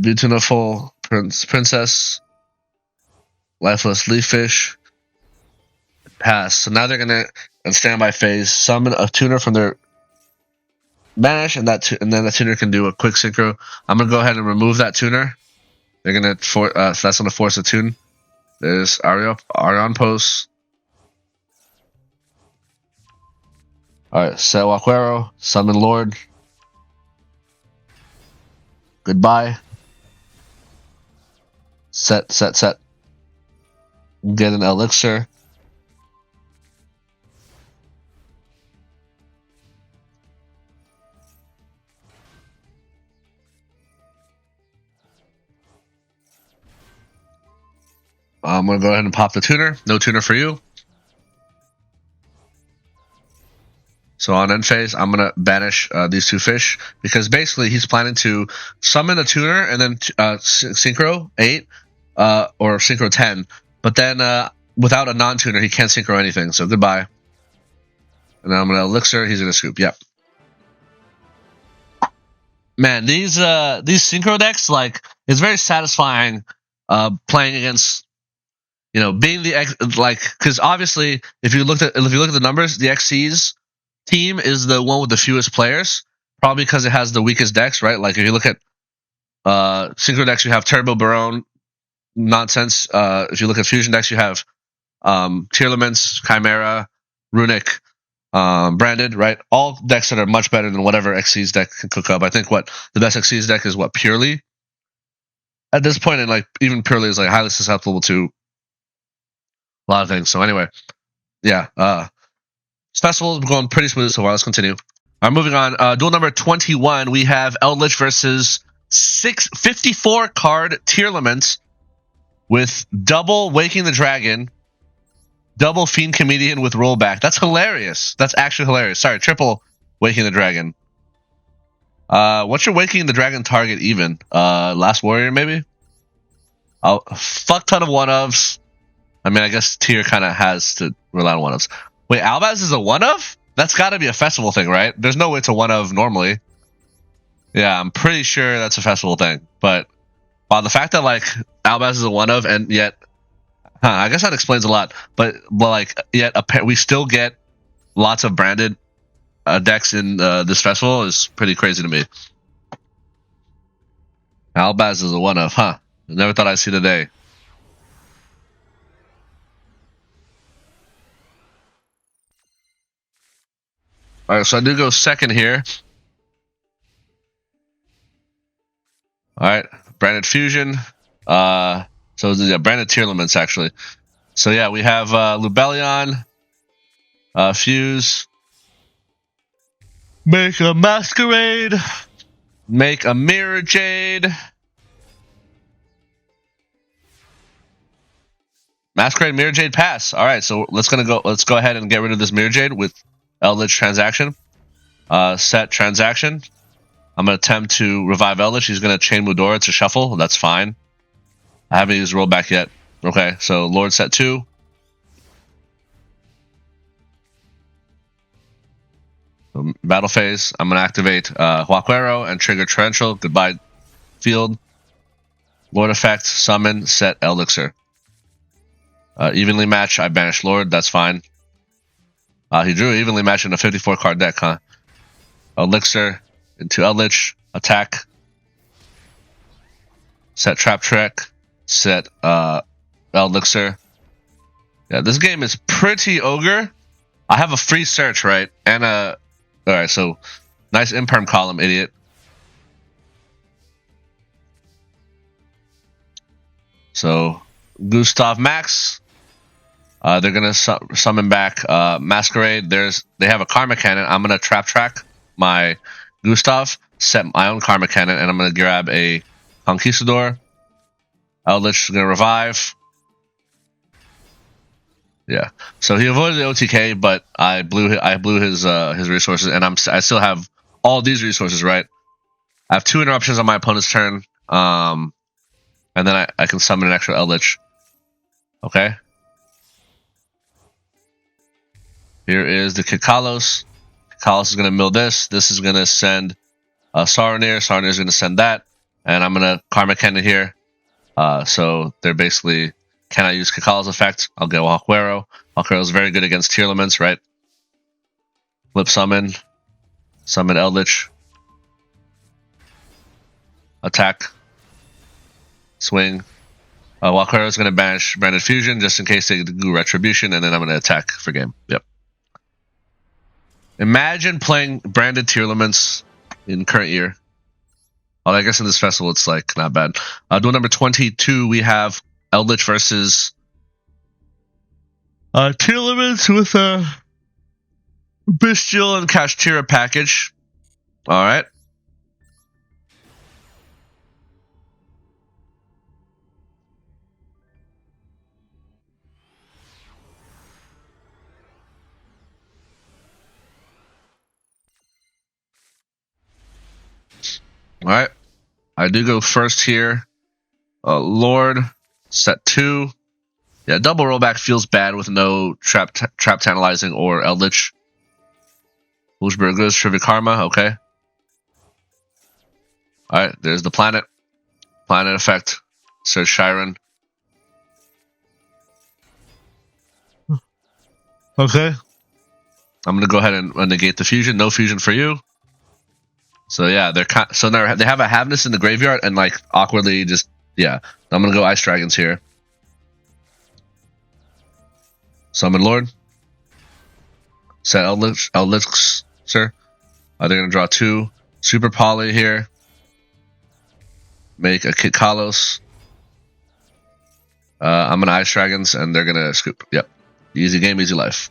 Beautiful princess. Lifeless leaf fish. Pass. So now they're gonna in standby phase summon a tuner from their banish, and then the tuner can do a quick synchro. I'm gonna go ahead and remove that tuner. They're gonna so that's gonna force a tune. There's Arion post. Alright, set Waquero, summon Lord. Goodbye. Set. Get an elixir. I'm going to go ahead and pop the tuner. No tuner for you. So on end phase, I'm going to banish these two fish because basically he's planning to summon a tuner and then synchro 8 or synchro 10. But then without a non-tuner, he can't synchro anything. So goodbye. And then I'm going to elixir. He's going to scoop. Yep. Man, these synchro decks, like, it's very satisfying playing against. You know, being because obviously, if you look at the numbers, the XC's team is the one with the fewest players, probably because it has the weakest decks, right? Like if you look at synchro decks, you have Turbo Barone, nonsense. If you look at fusion decks, you have Tearlaments, Chimera, Runick, branded, right? All decks that are much better than whatever XC's deck can cook up. I think the best XC's deck is Purely. At this point, and like even Purely is like highly susceptible to a lot of things. So anyway, yeah. This festival is going pretty smooth so far. Let's continue. All right, moving on. Duel number 21. We have Eldlich versus 54 card Tearlaments with double Waking the Dragon, double Fiend Comedian with rollback. That's hilarious. That's actually hilarious. Sorry, triple Waking the Dragon. What's your Waking the Dragon target even? Last Warrior maybe? A fuck ton of one-ofs. I mean, I guess Tier kind of has to rely on one-ofs. Wait, Albaz is a one-of? That's got to be a festival thing, right? There's no way it's a one-of normally. Yeah, I'm pretty sure that's a festival thing. But the fact that like Albaz is a one-of and yet, I guess that explains a lot. But like yet we still get lots of branded decks in this festival is pretty crazy to me. Albaz is a one-of, huh? Never thought I'd see the day. All right, so I do go second here. All right, branded fusion. So yeah, branded Tearlaments actually. So yeah, we have Lubellion, Fuse, make a Masquerade, make a Mirror Jade. Masquerade Mirror Jade pass. All right, so let's go ahead and get rid of this Mirror Jade with Eldlich transaction. Set transaction. I'm going to attempt to revive Eldlich. He's going to chain Mudora to shuffle. That's fine. I haven't used rollback yet. Okay, so Lord set 2. Battle phase. I'm going to activate Waquero and trigger Torrential. Goodbye field. Lord effect. Summon. Set Elixir. Evenly match. I banish Lord. That's fine. He drew evenly matched in a 54 card deck, huh? Elixir into Eldlich. Attack. Set Trap Trek. Set Elixir. Yeah, this game is pretty ogre. I have a free search, right? And alright, so nice imperm column, idiot. So Gustav Max. They're gonna summon back Masquerade. They have a Karma Cannon. I'm gonna trap track my Gustav, set my own Karma Cannon, and I'm gonna grab a Conquistador. Eldlich is gonna revive. Yeah, so he avoided the OTK, but I blew his resources, and I still have all these resources, right? I have 2 interruptions on my opponent's turn, and then I can summon an extra Eldlich. Okay. Here is the Kikalos. Kikalos is going to mill this. This is going to send Saronir. Saronir is going to send that. And I'm going to Karma Cannon here. So they're basically, can I use Kikalos effect? I'll go Hawkwero. Hawkwero is very good against Tearlaments, right? Flip summon. Summon Eldlich. Attack. Swing. Hawkwero is going to banish Branded Fusion just in case they do Retribution. And then I'm going to attack for game. Yep. Imagine playing branded Tearlaments in current year. Well, I guess in this festival it's like not bad. Duel number 22, we have Eldlich versus Tearlaments with a Bystial and Kashtira package. All right. All right, I do go first here. Lord, set 2. Yeah, double rollback feels bad with no trap tantalizing or Eldlich. Wushbergus, Trivia Karma, okay. All right, there's the planet. Planet effect. Search Chiron. Okay. I'm gonna go ahead and negate the fusion. No fusion for you. So yeah, they have a Havness in the graveyard and like awkwardly just yeah. I'm gonna go Ice Dragons here. Summon Lord. Set Eldlich, sir. They're gonna draw 2. Super Poly here. Make a Kit Kalos. I'm gonna Ice Dragons and they're gonna scoop. Yep. Easy game, easy life.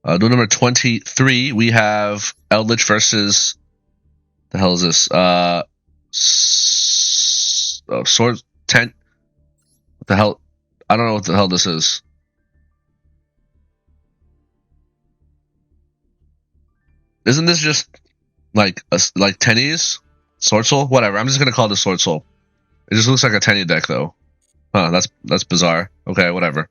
Duel number 23, we have Eldlich versus the hell is this? Sword Tent. What the hell? I don't know what the hell this is. Isn't this just like Tenyi's Swordsoul? Whatever. I'm just gonna call this Swordsoul. It just looks like a Tenyi deck though. Huh? That's bizarre. Okay, whatever.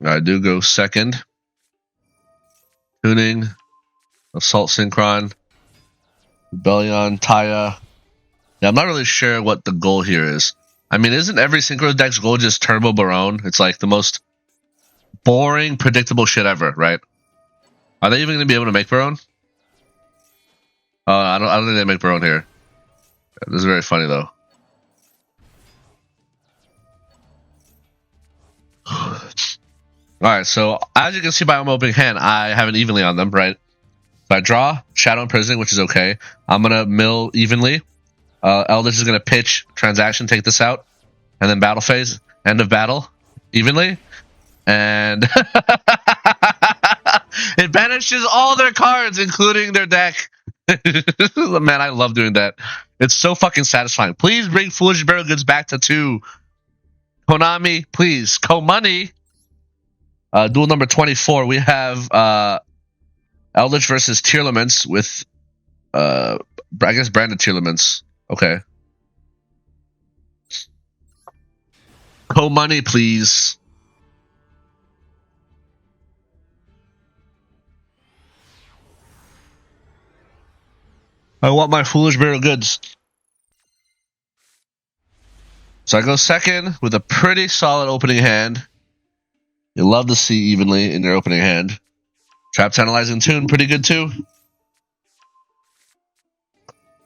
I do go second. Tuning, Assault Synchron, Rebellion, Taya. Yeah, I'm not really sure what the goal here is. I mean, isn't every Synchro deck's goal just Turbo Baron? It's like the most boring, predictable shit ever, right? Are they even going to be able to make Baron? I don't think they make Baron here. This is very funny though. Alright, so as you can see by my opening hand, I have an evenly on them, right? So I draw Shadow Imprisoning, which is okay. I'm going to mill evenly. Eldlich is going to pitch Transaction, take this out. And then Battle Phase, end of battle, evenly. And it banishes all their cards, including their deck. Man, I love doing that. It's so fucking satisfying. Please bring Foolish Burial Goods back to 2. Konami, please. Co-money. Duel number 24, we have Eldlich versus Tearlaments with, I guess, branded Tearlaments. Okay. Co-money, please. I want my Foolish Burial Goods. So I go second with a pretty solid opening hand. You love to see evenly in your opening hand. Trap Tantalizing Tune, pretty good too.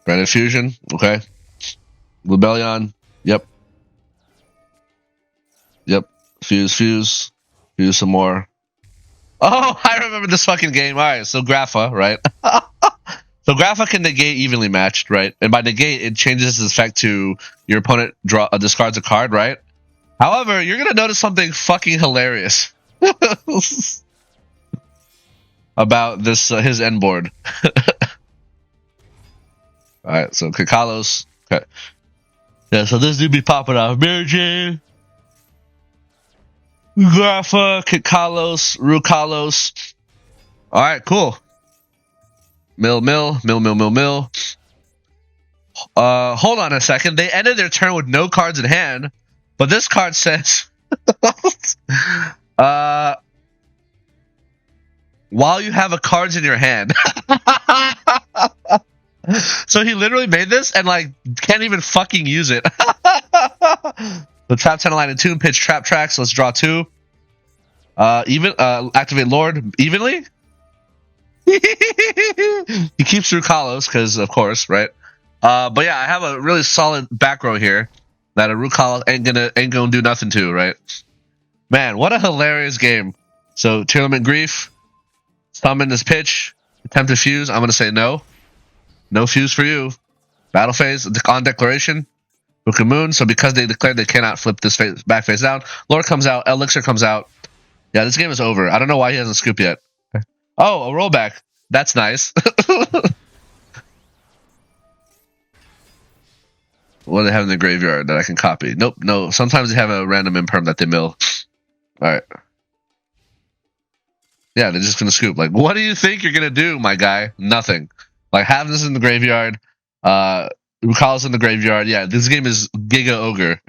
Branded Fusion, okay. Rebellion, Yep. Yep. Fuse some more. Oh, I remember this fucking game. All right, so Grapha, right? So Grapha can negate evenly matched, right? And by negate, it changes its effect to your opponent discards a card, right? However, you're gonna notice something fucking hilarious about this his end board. All right, so Kakalos. Okay. Yeah, so this dude be popping off. Mary Jane, Grapha, Kakalos, Rukalos. All right, cool. Mill. Hold on a second. They ended their turn with no cards in hand, but this card says, while you have a cards in your hand. So he literally made this and like can't even fucking use it. The trap 10 line and tune pitch trap tracks. Let's draw 2. Activate Lord evenly. He keeps through Kalos because of course, right? But yeah, I have a really solid back row here that a Rukalos ain't gonna do nothing to, right? Man, what a hilarious game. So Tearlaments Grief, summon this pitch, attempt to fuse. I'm gonna say no. No fuse for you. Battle phase on declaration. Book of Moon. So because they declared they cannot flip this back face down, Lord comes out, Elixir comes out. Yeah, this game is over. I don't know why he hasn't scooped yet. Oh, a rollback. That's nice. What do they have in the graveyard that I can copy? Nope, no. Sometimes they have a random imperm that they mill. Alright. Yeah, they're just gonna scoop. Like, what do you think you're gonna do, my guy? Nothing. Like, have this in the graveyard. Rukalos in the graveyard. Yeah, this game is Giga Ogre.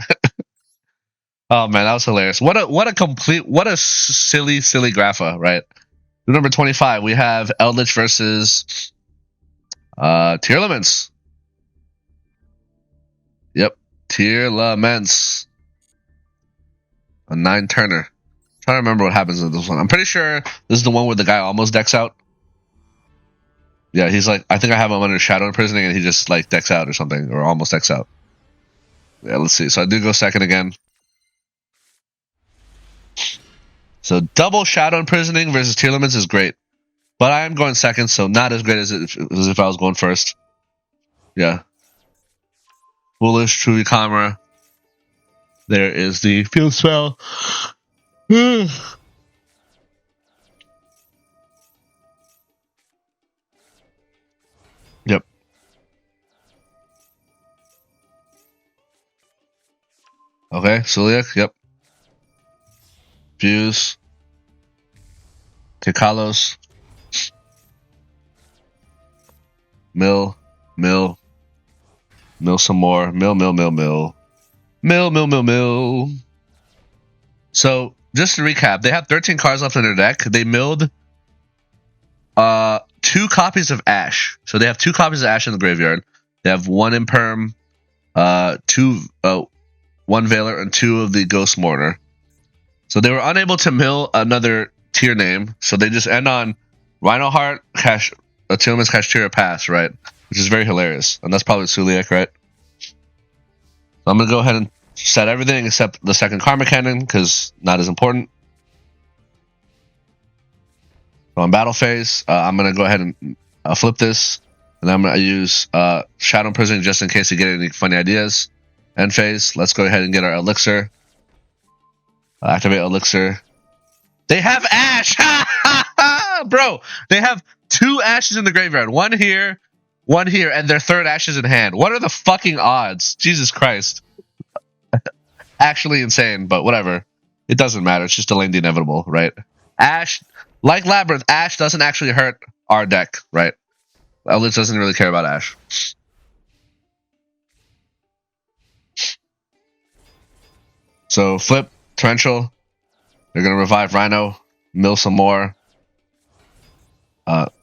Oh man, that was hilarious. What a silly Grapha, right? Number 25, we have Eldlich versus Tearlaments. Yep, Tearlaments. A 9-turner. Trying to remember what happens with this one. I'm pretty sure this is the one where the guy almost decks out. Yeah, he's like, I think I have him under Shadow Imprisoning, and he just like decks out or something, or almost decks out. Yeah, let's see. So I do go second again. So double Shadow Imprisoning versus Tearlaments is great, but I am going second, so not as great as if I was going first. Yeah. Foolish, True Chimera. There is the field spell. Yep. Okay, Suliak, yep. Fuse. Kakalos. Mill some more. Mill. So, just to recap, they have 13 cards left in their deck. They milled 2 copies of Ash. So they have 2 copies of Ash in the graveyard. They have 1 Imperm, 1 Veiler, and 2 of the Ghost Mourner. So they were unable to mill another tier name, so they just end on Rhino Heart, Tearlaments Kashtira Pass, right? Which is very hilarious. And that's probably Suliak, right? So I'm going to go ahead and set everything except the second Karma Cannon, because not as important. So on battle phase, I'm going to go ahead and flip this, and I'm going to use Shadow Imprisoning just in case you get any funny ideas. End phase, let's go ahead and get our Elixir. Activate Elixir. They have Ash! Bro, they have 2 Ashes in the graveyard. 1 here, and their 3rd Ash is in hand. What are the fucking odds? Jesus Christ. Actually insane, but whatever. It doesn't matter. It's just delaying the inevitable, right? Ash, like Labyrinth, Ash doesn't actually hurt our deck, right? Eldlich doesn't really care about Ash. So, flip. Torrential. They're going to revive Rhino, mill some more,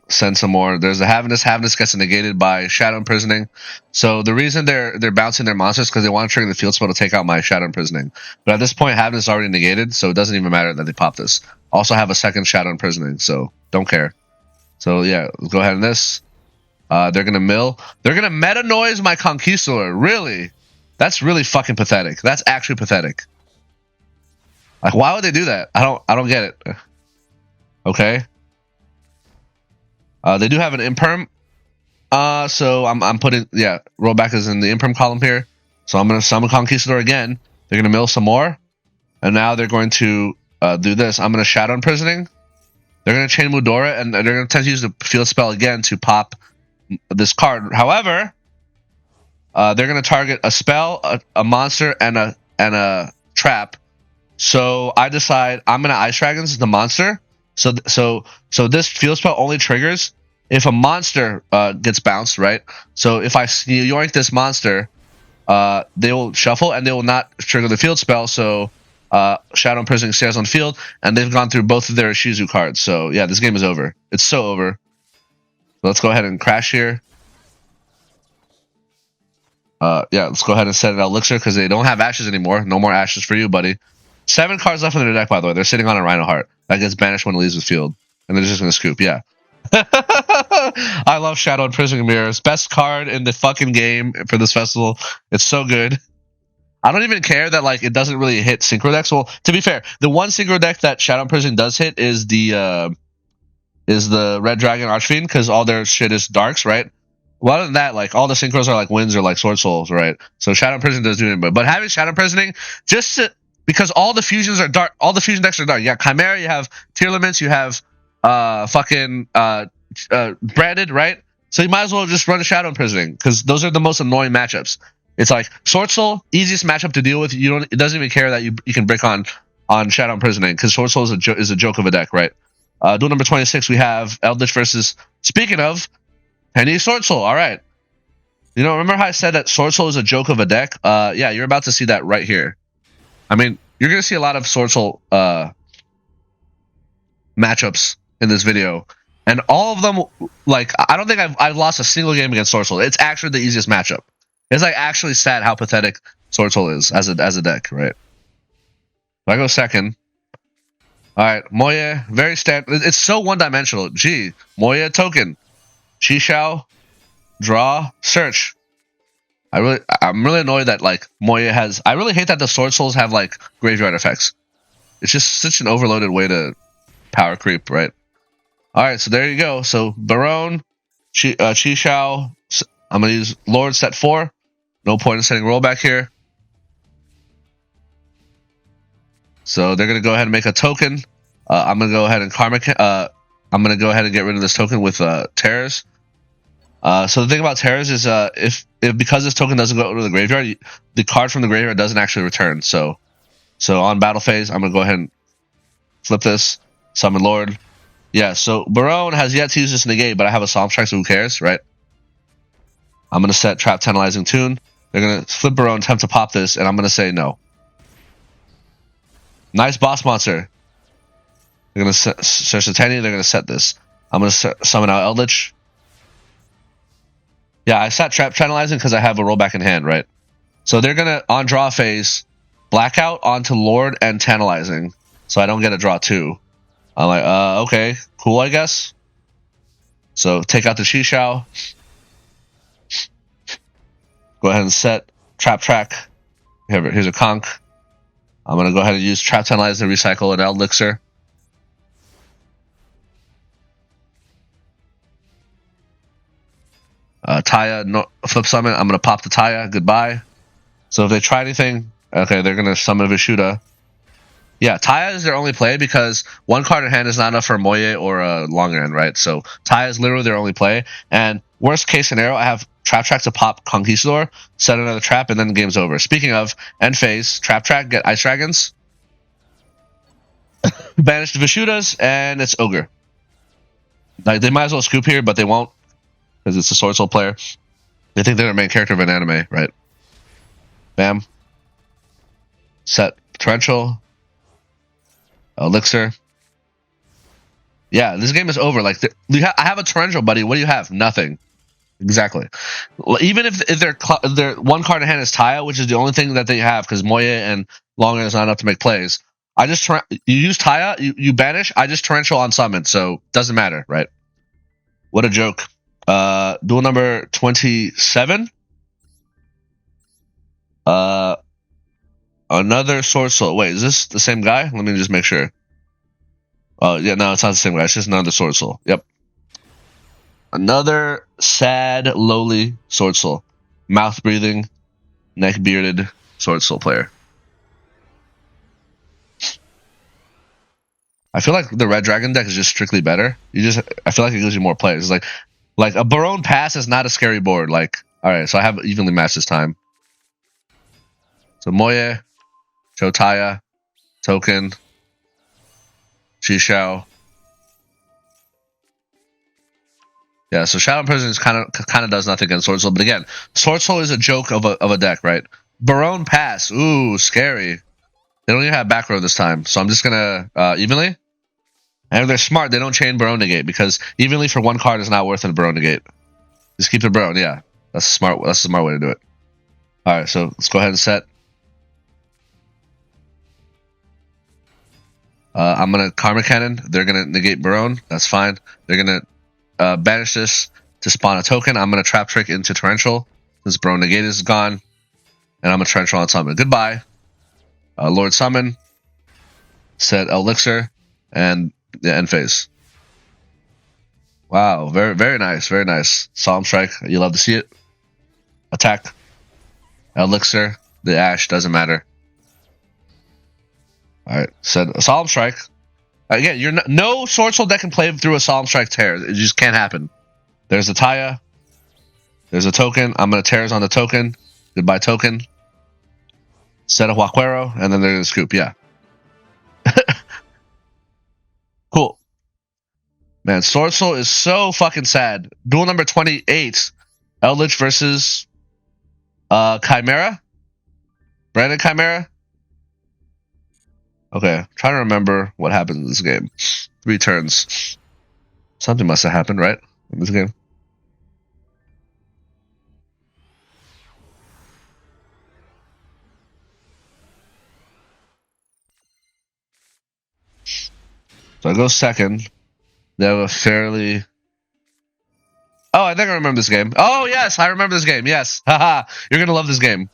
send some more. There's a Havness. Havness gets negated by Shadow Imprisoning. So the reason they're bouncing their monsters because they want to trigger the field spell to take out my Shadow Imprisoning. But at this point, Havness is already negated, so it doesn't even matter that they pop this. Also have a second Shadow Imprisoning, so don't care. So yeah, let's go ahead and this. They're going to mill. They're going to meta noise my Conquistador. Really? That's really fucking pathetic. That's actually pathetic. Like, why would they do that? I don't get it. Okay. They do have an imperm. So I'm putting, yeah, rollback is in the imperm column here. So I'm gonna summon Conquistador again. They're gonna mill some more, and now they're going to do this. I'm gonna Shadow Imprisoning. They're gonna chain Mudora, and they're gonna tend to use the field spell again to pop this card. However, they're gonna target a spell, a monster, and a trap. So I decide I'm gonna Ice Dragons the monster. So this field spell only triggers if a monster gets bounced, right? So if I yoink this monster, they will shuffle and they will not trigger the field spell. So Shadow Imprisoning stays on the field, and they've gone through both of their Shizu cards. So yeah, this game is over. It's so over. So let's go ahead and crash here. Yeah, let's go ahead and set an Elixir because they don't have ashes anymore. No more ashes for you, buddy. 7 cards left in their deck, by the way. They're sitting on a Rhino Heart. That gets banished when it leaves the field. And they're just going to scoop, yeah. I love Shadow Imprisoning Mirrors. Best card in the fucking game for this festival. It's so good. I don't even care that like it doesn't really hit synchro decks. Well, to be fair, the one synchro deck that Shadow Imprisoning does hit is the Red Dragon Archfiend, because all their shit is darks, right? Well, other than that, like all the synchros are like Winds or like Sword-Souls, right? So Shadow Imprisoning does do it, but having Shadow Imprisoning just because all the fusions are dark, all the fusion decks are dark. You got Chimera, you have Tearlaments, you have branded, right? So you might as well just run a Shadow Imprisoning because those are the most annoying matchups. It's like Swordsoul, easiest matchup to deal with. It doesn't even care that you can brick on Shadow Imprisoning because Swordsoul is a joke of a deck, right? Duel number 26, we have Eldlich versus, speaking of, Tenyi Swordsoul. All right. You know, remember how I said that Swordsoul is a joke of a deck? Yeah, you're about to see that right here. I mean, you're going to see a lot of Swordsoul matchups in this video. And all of them, like, I don't think I've lost a single game against Swordsoul. It's actually the easiest matchup. It's like actually sad how pathetic Swordsoul is as a deck, right? So I go second. All right, Moye, very standard. It's so one-dimensional. Gee, Moye token, Chi-Shao, draw, search. I'm really annoyed that like Moye has. I really hate that the Sword Souls have like graveyard effects. It's just such an overloaded way to power creep, right? All right, so there you go. So Baron, Chi-Shao. I'm gonna use Lord set 4. No point in setting rollback here. So they're gonna go ahead and make a token. I'm gonna go ahead and I'm gonna go ahead and get rid of this token with Terrors. So the thing about Terrors is if because this token doesn't go to the graveyard, the card from the graveyard doesn't actually return. So on battle phase, I'm gonna go ahead and flip this, summon Lord. Yeah, so Baron has yet to use this negate, but I have a Psalm Strike, so who cares, right? I'm gonna set Trap Tantalizing Tune. They're gonna flip Baron, attempt to pop this, and I'm gonna say no. Nice boss monster. They're gonna search the Tenyi. They're gonna set this. I'm gonna summon out Eldlich. Yeah, I set Trap Tantalizing because I have a rollback in hand, right? So they're gonna on draw phase blackout onto Lord and Tantalizing, so I don't get a draw 2. I'm like, okay, cool, I guess. So take out the Chi-Shao. Go ahead and set Trap Track. Here's a Conk. I'm gonna go ahead and use Trap Tantalize to recycle an Elixir. Taya, no, flip summon. I'm gonna pop the Taya. Goodbye. So if they try anything, okay, they're gonna summon Vishuda. Yeah, Taya is their only play because one card in hand is not enough for Moye or a Longerend, right? So Taya is literally their only play. And worst case scenario, I have Trap Track to pop Conquistador, set another trap, and then the game's over. Speaking of, end phase, Trap Track, get Ice Dragons, banish the Vishudas, and it's Ogre. Like, they might as well scoop here, but they won't because it's a Sword Soul player. They think they're the main character of an anime, right? Bam. Set Torrential. Elixir. Yeah, this game is over. Like, I have a Torrential, buddy. What do you have? Nothing. Exactly. Even if their one card in hand is Taya, which is the only thing that they have, because Moye and Longerend is not enough to make plays. You use Taya, you banish. I just Torrential on summon, so doesn't matter, right? What a joke. Duel number 27. Another Swordsoul. Wait, is this the same guy? Let me just make sure. Oh, yeah, no, it's not the same guy. It's just another Swordsoul. Yep. Another sad, lowly Swordsoul. Mouth breathing, neck bearded Swordsoul player. I feel like the Red Dragon deck is just strictly better. I feel like it gives you more plays. It's like a Barone Pass is not a scary board. Like, all right, so I have evenly matched this time. So Moye, Chotaya, Token, Chishao. Yeah, so Shadow Imprisonment kind of does nothing against Swordsoul, but again, Swordsoul is a joke of a deck, right? Barone Pass, ooh, scary. They don't even have back row this time, so I'm just gonna evenly. And if they're smart, they don't chain Barone Negate because evenly for one card is not worth a Barone Negate. Just keep the Barone, yeah. That's a smart way to do it. Alright, so let's go ahead and set. I'm gonna Karma Cannon. They're gonna negate Barone. That's fine. They're gonna banish this to spawn a token. I'm gonna Trap Trick into Torrential since Barone Negate is gone. And I'm gonna Torrential on Summon. Goodbye. Lord Summon. Set Elixir. And the end phase. Wow, very, very nice, very nice. Solemn Strike, you love to see it. Attack. Elixir, the Ash, doesn't matter. Alright, said Solemn Strike. Again, no Swordsoul deck can play through a Solemn Strike tear. It just can't happen. There's a Taya. There's a token. I'm going to Tears on the token. Goodbye, token. Set a Huaquero, and then they're going to scoop, yeah. Cool. Man, Swordsoul is so fucking sad. Duel number 28. Eldlich versus Chimera? Brandon Chimera? Okay, trying to remember what happened in this game. 3 turns. Something must have happened, right? In this game. So I go second. They have a fairly... Oh, I think I remember this game. Oh, yes, I remember this game. Yes. Haha. You're going to love this game.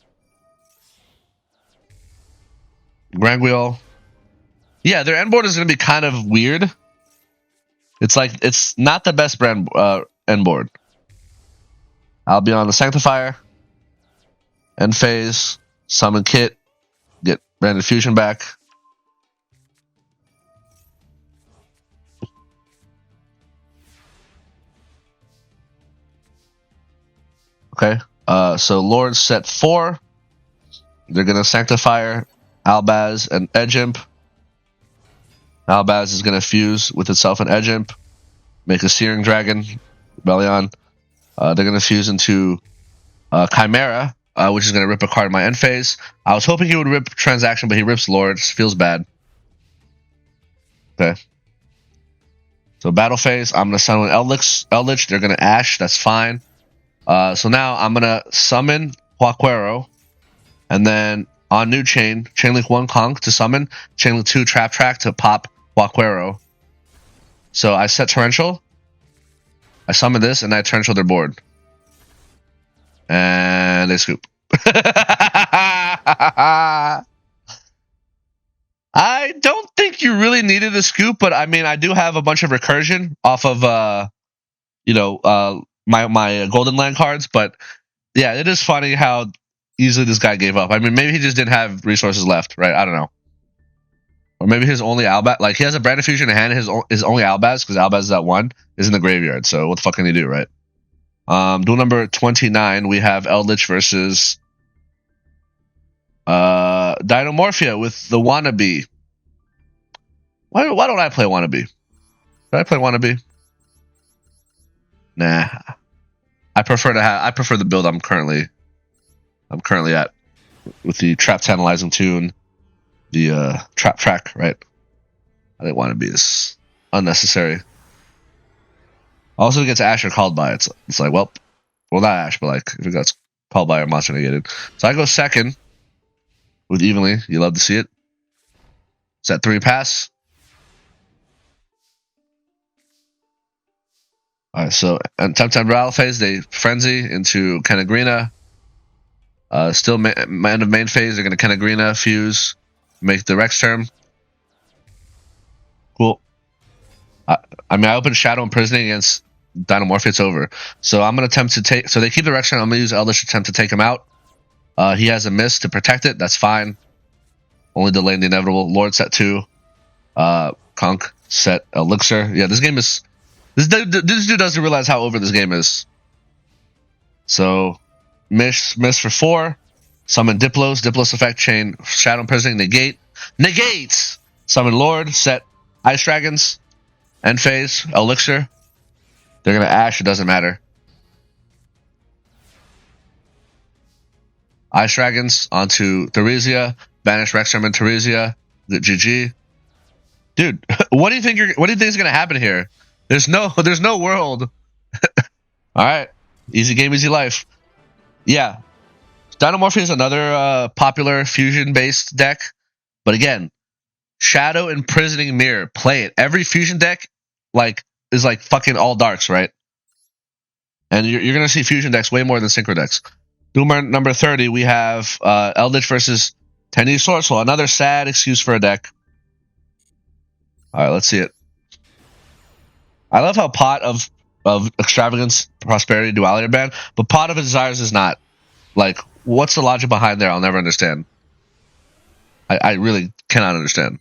Grangwheel. Yeah, their end board is going to be kind of weird. It's like, it's not the best end board. I'll be on the Sanctifier. End phase. Summon Kit. Get Branded Fusion back. Okay. So Lords set 4. They're going to Sanctifier, Albaz, and Edge Imp. Albaz is going to fuse with itself an Edge Imp. Make a Searing Dragon. Rebellion. They're going to fuse into Chimera, which is going to rip a card in my end phase. I was hoping he would rip Transaction, but he rips Lords. Feels bad. Okay. So battle phase, I'm going to summon Eldlich. They're going to Ash. That's fine. So now I'm going to summon Huaquero. And then on new Chainlink 1 Conk to summon. Chainlink 2 Trap Track to pop Huaquero. So I set Torrential. I summon this and I Torrential their board. And they scoop. I don't think you really needed a scoop, but I mean, I do have a bunch of recursion off of, my Golden Land cards. But yeah, it is funny how easily this guy gave up. I mean, maybe he just didn't have resources left, right? I don't know. Or maybe his only Albaz, like he has a Branded Fusion in hand, his only Albaz, because Albaz is at 1, is in the graveyard. So what the fuck can he do, right? Duel number 29, we have Eldlich versus Dinomorphia with the Wannabe. Why don't I play Wannabe? Did I play Wannabe? Nah. I prefer the build I'm currently at with the Trap Tantalizing Tune, the Trap Track, right? I think Wannabe is unnecessary. Also gets Ash or called by. It's like, well, not Ash, but like if it gets called by or monster negated. So I go second with Evenly. You love to see it. Set 3 pass. Alright, so in Temp Battle phase, they Frenzy into Kenagrina. Still end of main phase. They're gonna Kennegrina, fuse, make the Rex turn. Cool. I mean, I opened Shadow imprisoning against Dinomorphia. It's over. So I'm gonna attempt to take. So they keep the Rex turn. I'm gonna use Eldlich to attempt to take him out. He has a miss to protect it. That's fine. Only delaying the inevitable. Lord set 2. P.U.N.K set Elixir. Yeah, this game is. This dude doesn't realize how over this game is. So, miss for 4. Summon Diplos effect, chain, Shadow imprisoning, negate! Summon Lord, set Ice Dragons, end phase, Elixir. They're gonna Ash, it doesn't matter. Ice Dragons onto Theresia, banish Rex summon Theresia, the GG. Dude, what do you think is gonna happen here? There's no world. Alright. Easy game, easy life. Yeah. Dinomorphia is another popular fusion-based deck. But again, Shadow imprisoning Mirror. Play it. Every fusion deck is like fucking all darks, right? And you're going to see fusion decks way more than synchro decks. Duel number 30, we have Eldlich versus Tenyi Swordsoul. Another sad excuse for a deck. Alright, let's see it. I love how Pot of Extravagance, Prosperity, Duality are banned, but Pot of Desires is not. Like, what's the logic behind there? I'll never understand. I really cannot understand.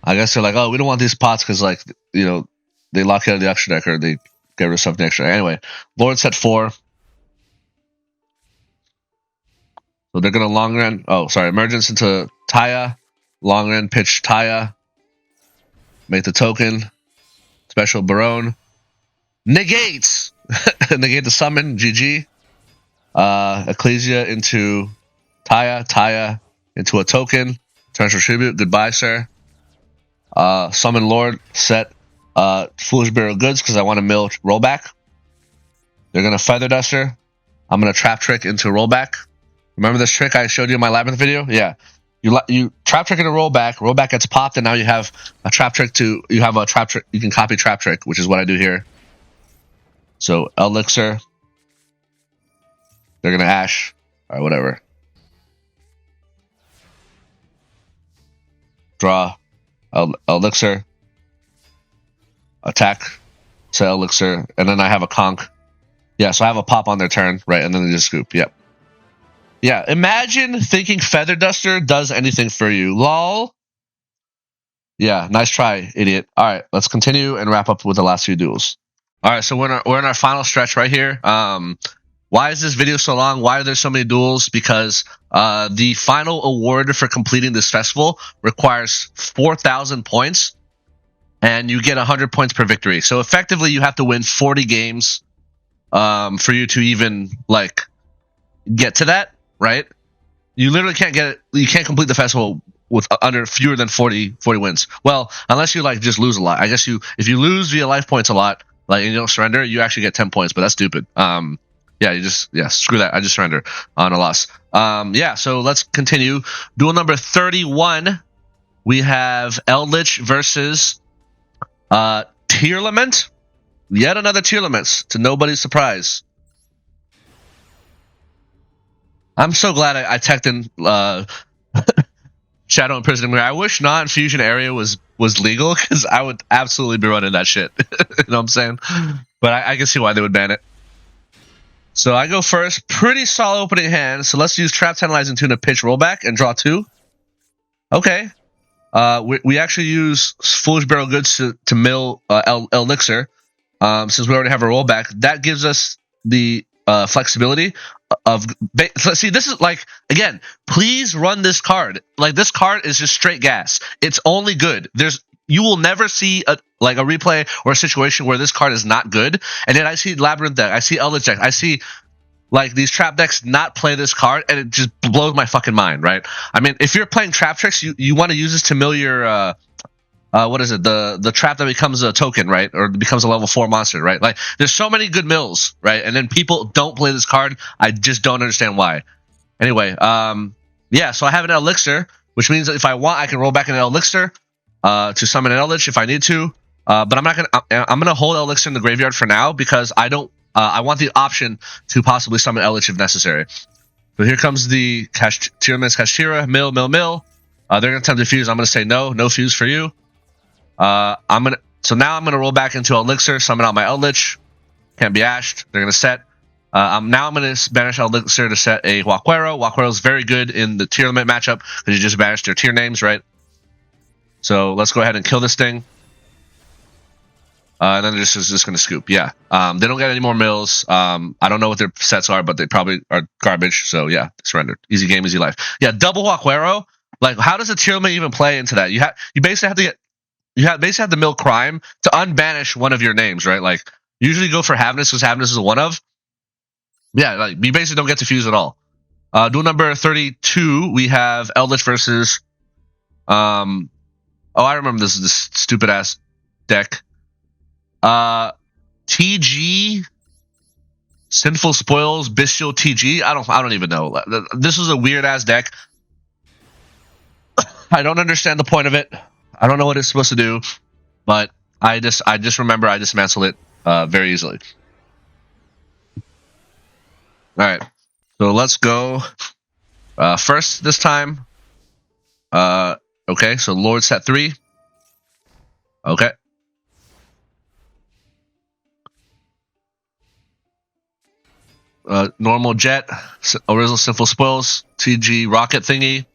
I guess they're like, oh, we don't want these pots because, like, you know, they lock you out of the extra deck or they get rid of something extra. Anyway, Lord set 4. So they're going to long run. Oh, sorry. Emergence into Taya. Long run, pitch Taya. Make the token. Special Barone. Negates! Negate the summon. GG. Ecclesia into Taya. Taya into a token. Turns for tribute. Goodbye, sir. Summon Lord. Set Foolish Burial Goods because I want to mill rollback. They're going to Feather Duster. I'm going to Trap Trick into rollback. Remember this trick I showed you in my Labyrinth video? Yeah. You Trap Trick into rollback. Rollback gets popped, and now you have a Trap Trick to... You have a Trap Trick... You can copy Trap Trick, which is what I do here. So, Elixir. They're going to Ash. Alright, whatever. Draw. Elixir. Attack. Say Elixir. And then I have a Conk. Yeah, so I have a pop on their turn, right? And then they just scoop. Yep. Yeah, imagine thinking Feather Duster does anything for you. Lol. Yeah, nice try, idiot. All right, let's continue and wrap up with the last few duels. All right, so we're in our final stretch right here. Why is this video so long? Why are there so many duels? Because the final award for completing this festival requires 4,000 points, and you get 100 points per victory. So effectively, you have to win 40 games for you to even like get to that. Right? You literally can't get it. You can't complete the festival with under fewer than 40 wins. Well, unless you like just lose a lot. I guess if you lose via life points a lot, like, and you don't surrender, you actually get 10 points, but that's stupid. Yeah, screw that. I just surrender on a loss. Yeah, so let's continue. Duel number 31. We have Eldlich versus Tearlaments. Yet another Tearlaments, to nobody's surprise. I'm so glad I teched in Shadow imprisoning. I wish non-fusion area was legal, because I would absolutely be running that shit. You know what I'm saying? But I can see why they would ban it. So I go first. Pretty solid opening hand. So let's use Trap Tantalizing Tune to pitch rollback and draw 2. Okay. We actually use Foolish Barrel Goods to mill Elixir. Since we already have a rollback, that gives us the flexibility of... See, this is like, again, please run this card. Like, this card is just straight gas. It's only good. You will never see a replay or a situation where this card is not good. And then I see Labyrinth deck, I see Eldlich deck, I see like these trap decks not play this card, and it just blows my fucking mind, right? I mean, if you're playing trap tricks, you want to use this to mill your what is it? The trap that becomes a token, right? Or becomes a level 4 monster, right? Like, there's so many good mills, right? And then people don't play this card. I just don't understand why. Anyway, yeah, so I have an Elixir, which means that if I want, I can roll back an Elixir to summon an Eldlich if I need to. But I'm gonna hold Elixir in the graveyard for now, because I don't I want the option to possibly summon Eldlich if necessary. So here comes the Tearlaments Chimera, mill. They're gonna attempt to fuse. I'm gonna say no fuse for you. So now I'm gonna roll back into Elixir, summon out my Eldlich. Can't be ashed. They're gonna set. Now I'm gonna banish Elixir to set a Waquero. Waquero is very good in the Tearlament matchup because you just banished their tier names, right? So let's go ahead and kill this thing. And then this is just going to scoop. Yeah. They don't get any more mills. I don't know what their sets are, but they probably are garbage. So yeah, surrendered. Easy game, easy life. Yeah, double Waquero. Like, how does a Tearlament even play into that? You basically have to get. Basically have to mill Crime to unbanish one of your names, right? Like, usually go for Havness because Havness is a one of. Yeah, like you basically don't get to fuse at all. Duel number 32, we have Eldlich versus. Oh, I remember this stupid ass deck. TG, Sinful Spoils, Bystial TG. I don't even know. This was a weird ass deck. I don't understand the point of it. I don't know what it's supposed to do, but I just remember I dismantled it very easily. All right, so let's go first this time. Okay, so Lord set 3. Okay. Normal jet, original Sinful Spoils, TG rocket thingy.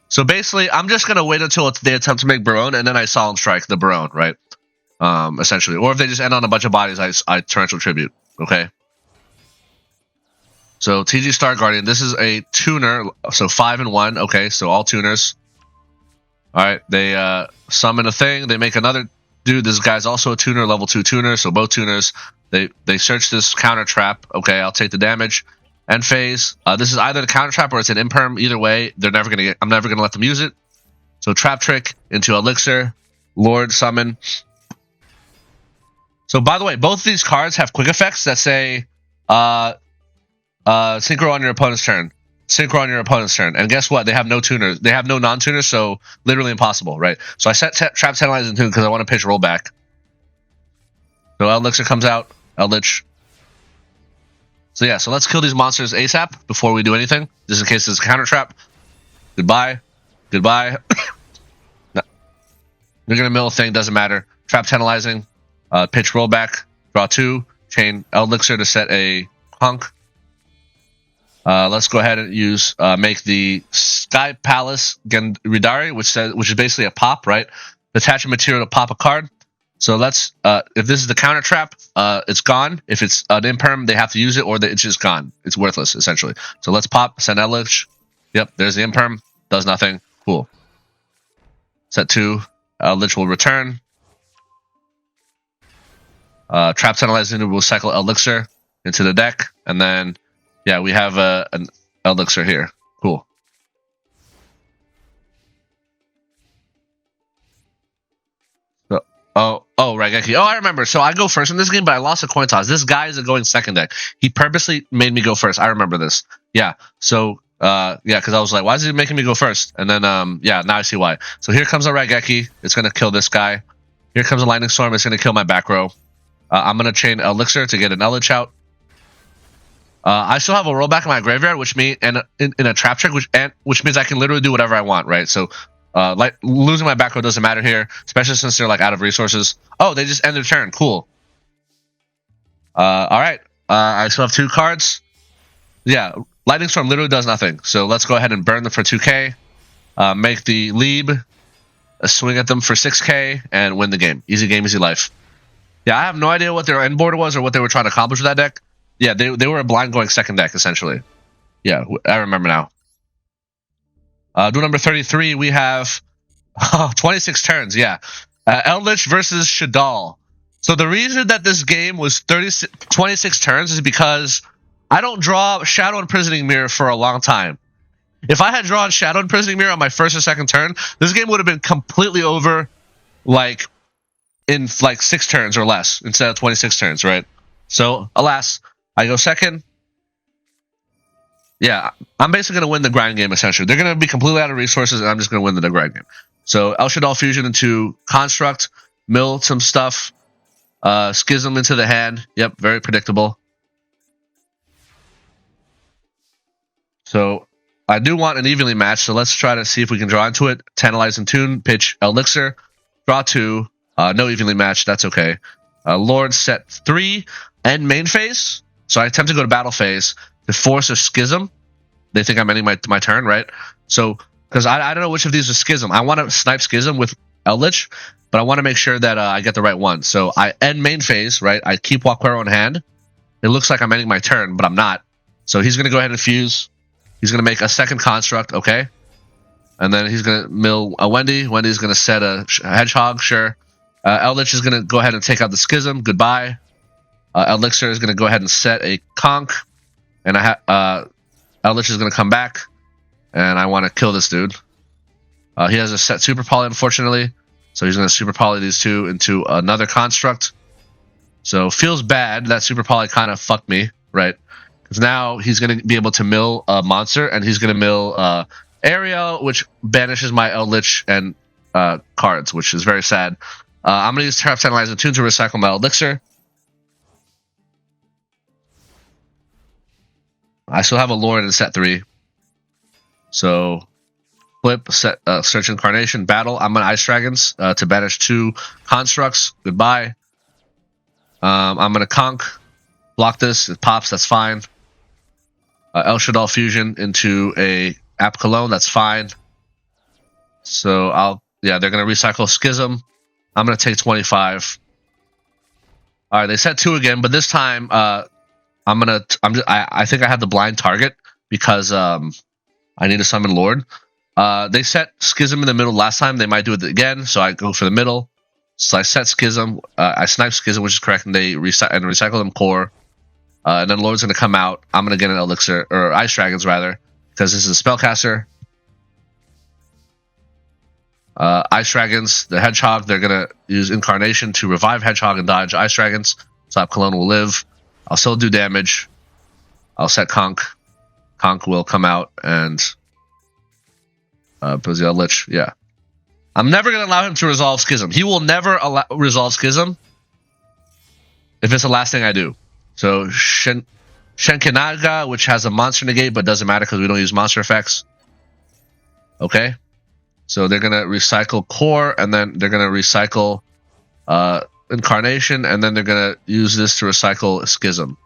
So basically, I'm just gonna wait until they attempt to make Barone, and then I Solemn Strike the Barone, right? Essentially, or if they just end on a bunch of bodies, I Torrential Tribute. Okay. So TG Star Guardian, this is a tuner, so 5 and 1. Okay, so all tuners. All right, they summon a thing, they make another dude. This guy's also a tuner, level 2 tuner, so both tuners. They search this counter trap. Okay, I'll take the damage. End phase. This is either the counter trap or it's an imperm. Either way, I'm never gonna let them use it. So trap trick into Elixir, Lord summon. So by the way, both of these cards have quick effects that say synchro on your opponent's turn. Synchro on your opponent's turn. And guess what? They have no tuners. They have no non-tuners, so literally impossible, right? So I set Trap Tantalize in tune because I want to pitch rollback. So Elixir comes out. Eldlich. So yeah, so let's kill these monsters ASAP before we do anything. Just in case there's a counter trap. Goodbye. Goodbye. No. They're gonna mill a thing, doesn't matter. Trap Tantalizing. Pitch rollback. Draw 2. Chain Elixir to set a P.U.N.K. Let's go ahead and use make the Sky Palace Gendridari, which is basically a pop, right? Attach a material to pop a card. So let's if this is the counter trap, it's gone. If it's an imperm, they have to use it, or it's just gone. It's worthless essentially. So let's pop, send Eldlich. Yep, there's the imperm. Does nothing. Cool. Set 2. Eldlich will return. Trap Tantalizing will cycle Elixir into the deck, and then yeah, we have an Elixir here. Cool. Oh, Raigeki. Oh, I remember. So I go first in this game, but I lost a coin toss. This guy is going second deck. He purposely made me go first. I remember this. Yeah. So, yeah, because I was like, why is he making me go first? And then, yeah, now I see why. So here comes a Raigeki. It's going to kill this guy. Here comes a Lightning Storm. It's going to kill my back row. I'm going to chain Elixir to get an Eldlich out. I still have a rollback in my graveyard, which means in a trap trick, which means I can literally do whatever I want, right? So, like losing my back row doesn't matter here, especially since they're like out of resources. Oh, they just end their turn. Cool. All right. I still have 2 cards. Yeah, Lightning Storm literally does nothing. So let's go ahead and burn them for 2k. Make the Lieb, swing at them for 6k, and win the game. Easy game, easy life. Yeah, I have no idea what their end board was or what they were trying to accomplish with that deck. Yeah, they were a blind going second deck, essentially. Yeah, I remember now. Duel number 33, we have 26 turns, yeah. Eldlich versus Shaddoll. So the reason that this game was 26 turns is because I don't draw Shadow Imprisoning Mirror for a long time. If I had drawn Shadow Imprisoning Mirror on my first or second turn, this game would have been completely over, like, in like 6 turns or less instead of 26 turns, right? So, alas, I go second. Yeah, I'm basically going to win the grind game, essentially. They're going to be completely out of resources, and I'm just going to win the grind game. So, El Shaddoll Fusion into Construct, mill some stuff. Schism into the hand. Yep, very predictable. So I do want an evenly matched, so let's try to see if we can draw into it. Tantalize and Tune, pitch Elixir, draw 2, no evenly matched, that's okay. Lord set 3, end main phase. So I attempt to go to battle phase to force a Schism. They think I'm ending my turn, right? So, because I don't know which of these is Schism. I want to snipe Schism with Eldlich, but I want to make sure that I get the right one. So I end main phase, right? I keep Walquero in hand. It looks like I'm ending my turn, but I'm not. So he's going to go ahead and fuse. He's going to make a second construct, okay? And then he's going to mill a Wendy. Wendy's going to set a Hedgehog, sure. Eldlich is going to go ahead and take out the Schism. Goodbye. Elixir is going to go ahead and set a Conk. And Eldlich is going to come back. And I want to kill this dude. He has a set Super Poly, unfortunately. So he's going to Super Poly these two into another construct. So feels bad. That Super Poly kind of fucked me, right? Because now he's going to be able to mill a monster, and he's going to mill Ariel, which banishes my Eldlich and cards, which is very sad. I'm going to use Terra Tantalize and Tune to recycle my Elixir. I still have a Lord in set 3. So flip, set, search Incarnation, battle. I'm going to Ice Dragons to banish 2 constructs. Goodbye. I'm going to Conk. Block this. It pops. That's fine. El Shaddoll Fusion into a App Cologne. That's fine. So they're going to recycle Schism. I'm going to take 25. All right, they set 2 again, but this time I think I have the blind target because I need to summon Lord. They set Schism in the middle last time. They might do it again, so I go for the middle. So I set Schism. I snipe Schism, which is correct, and they recycle them core. And then Lord's going to come out. I'm going to get an Elixir, or Ice Dragons, rather, because this is a Spellcaster. Ice Dragons, the Hedgehog, they're going to use Incarnation to revive Hedgehog and dodge Ice Dragons. So Cologne will live. I'll still do damage. I'll set Conk. Conk will come out and Bystial Lich. Yeah. I'm never going to allow him to resolve Schism. He will never resolve Schism if it's the last thing I do. So Shenkinaga, which has a monster negate, but doesn't matter because we don't use monster effects. Okay. So they're going to recycle Core, and then they're going to recycle Incarnation, and then they're going to use this to recycle Schism.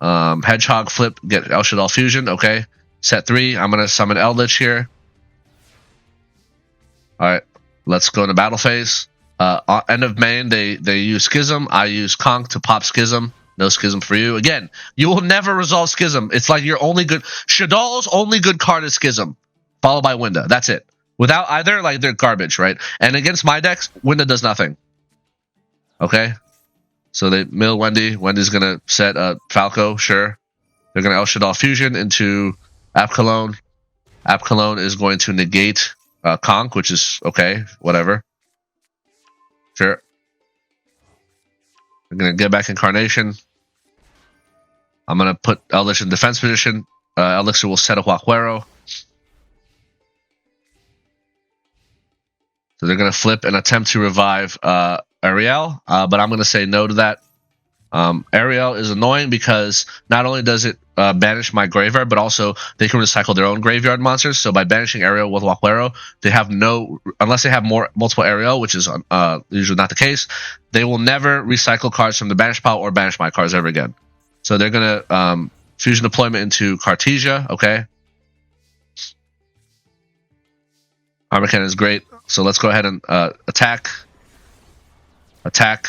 Hedgehog flip, get El Shaddoll Fusion. Okay. Set 3. I'm going to summon Eldlich here. Alright. Let's go into battle phase. End of main, they use Schism. I use Conk to pop Schism. No Schism for you. Again, you will never resolve Schism. It's like your only good... Shaddoll's only good card is Schism, followed by Winda. That's it. Without either, like, they're garbage, right? And against my decks, Winda does nothing. Okay? So they mill Wendy. Wendy's going to set Falco, sure. They're going to El Shaddoll Fusion into App Cologne. App Cologne is going to negate Conk, which is okay, whatever. Sure. I'm going to get back Incarnation. I'm going to put Eldlich in defense position. Elixir will set a Walquero. So they're going to flip and attempt to revive Ariel, but I'm going to say no to that. Ariel is annoying because not only does it banish my graveyard, but also they can recycle their own graveyard monsters. So by banishing Ariel with Walquero, they have unless they have multiple Ariel, which is usually not the case, they will never recycle cards from the banish pile or banish my cards ever again. So they're going to fusion deployment into Cartesia, okay? Armor Cannon is great. So let's go ahead and attack. Squamata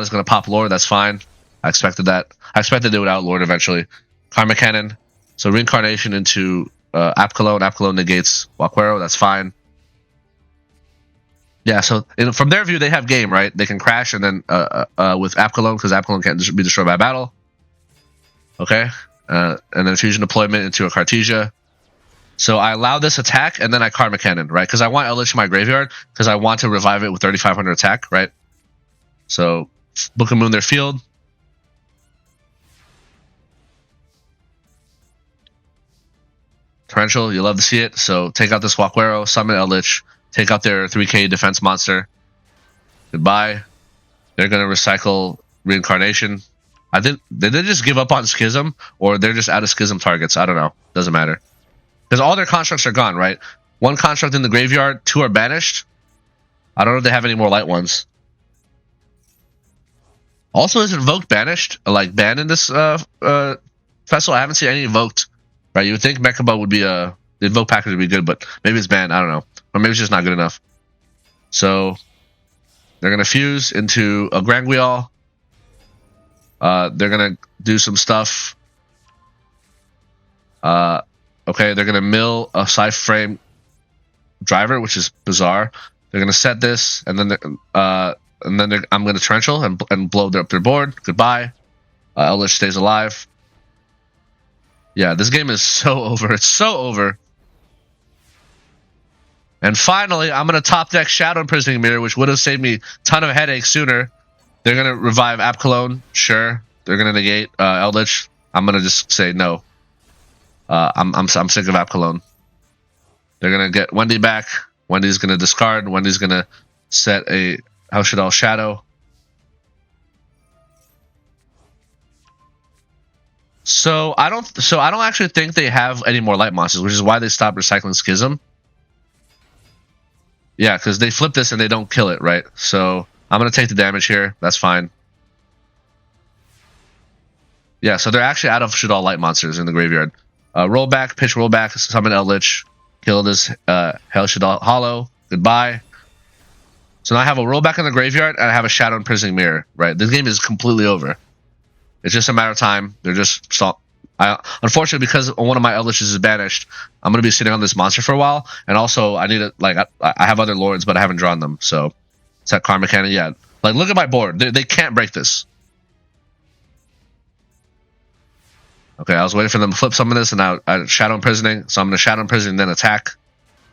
is going to pop Lord. That's fine. I expected that. I expected they would outlord eventually. Karma Cannon. So reincarnation into App Cologne. App Cologne negates Walquero. That's fine. Yeah, so from their view, they have game, right? They can crash and then with App Cologne, because App Cologne can't be destroyed by battle. Okay. And then fusion deployment into a Cartesia. So I allow this attack, and then I Karma Cannon, right? Because I want Eldlich in my graveyard, because I want to revive it with 3,500 attack, right? So Book of Moon their field. Torrential, you love to see it. So take out this Walquero, summon Eldlich, take out their 3k defense monster. Goodbye. They're gonna recycle Reincarnation. I think did they just give up on Schism, or they're just out of Schism targets? I don't know. Doesn't matter. Because all their constructs are gone, right? One construct in the graveyard, 2 are banished. I don't know if they have any more light ones. Also, is Invoked banished? Like, banned in this festival? I haven't seen any Invoked. Right? You would think Mechaba would be the Invoke package would be good, but maybe it's banned. I don't know. Or maybe it's just not good enough. So, they're going to fuse into a Granguial. They're going to do some stuff. Okay, they're going to mill a Scythe Frame Driver, which is bizarre. They're going to set this, and then I'm going to Torrential and blow up their board. Goodbye. Eldlich stays alive. Yeah, this game is so over. It's so over. And finally, I'm going to top deck Shadow Imprisoning Mirror, which would have saved me a ton of headaches sooner. They're going to revive Apkallone. Sure. They're going to negate Eldlich. I'm going to just say no. I'm sick of Apkallone. They're going to get Wendy back. Wendy's going to discard. Wendy's going to set a Shaddoll Shadow. So I don't actually think they have any more light monsters, which is why they stopped recycling Schism. Yeah, because they flip this and they don't kill it, right? So I'm going to take the damage here. That's fine. Yeah, so they're actually out of Shaddoll light monsters in the graveyard. Rollback, pitch rollback, summon Eldlich, kill this Hell Shaddoll Hollow. Goodbye. So now I have a rollback in the graveyard and I have a Shadow Imprisoning Mirror, right? This game is completely over. It's just a matter of time. They're just stop. Unfortunately, because one of my Eldliches is banished, I'm going to be sitting on this monster for a while. And also, I need I have other lords, but I haven't drawn them. So, it's that Karma Cannon yet. Like, look at my board. They can't break this. Okay, I was waiting for them to flip some of this, and now I Shadow Imprisoning. So I'm going to Shadow Imprisoning, then attack.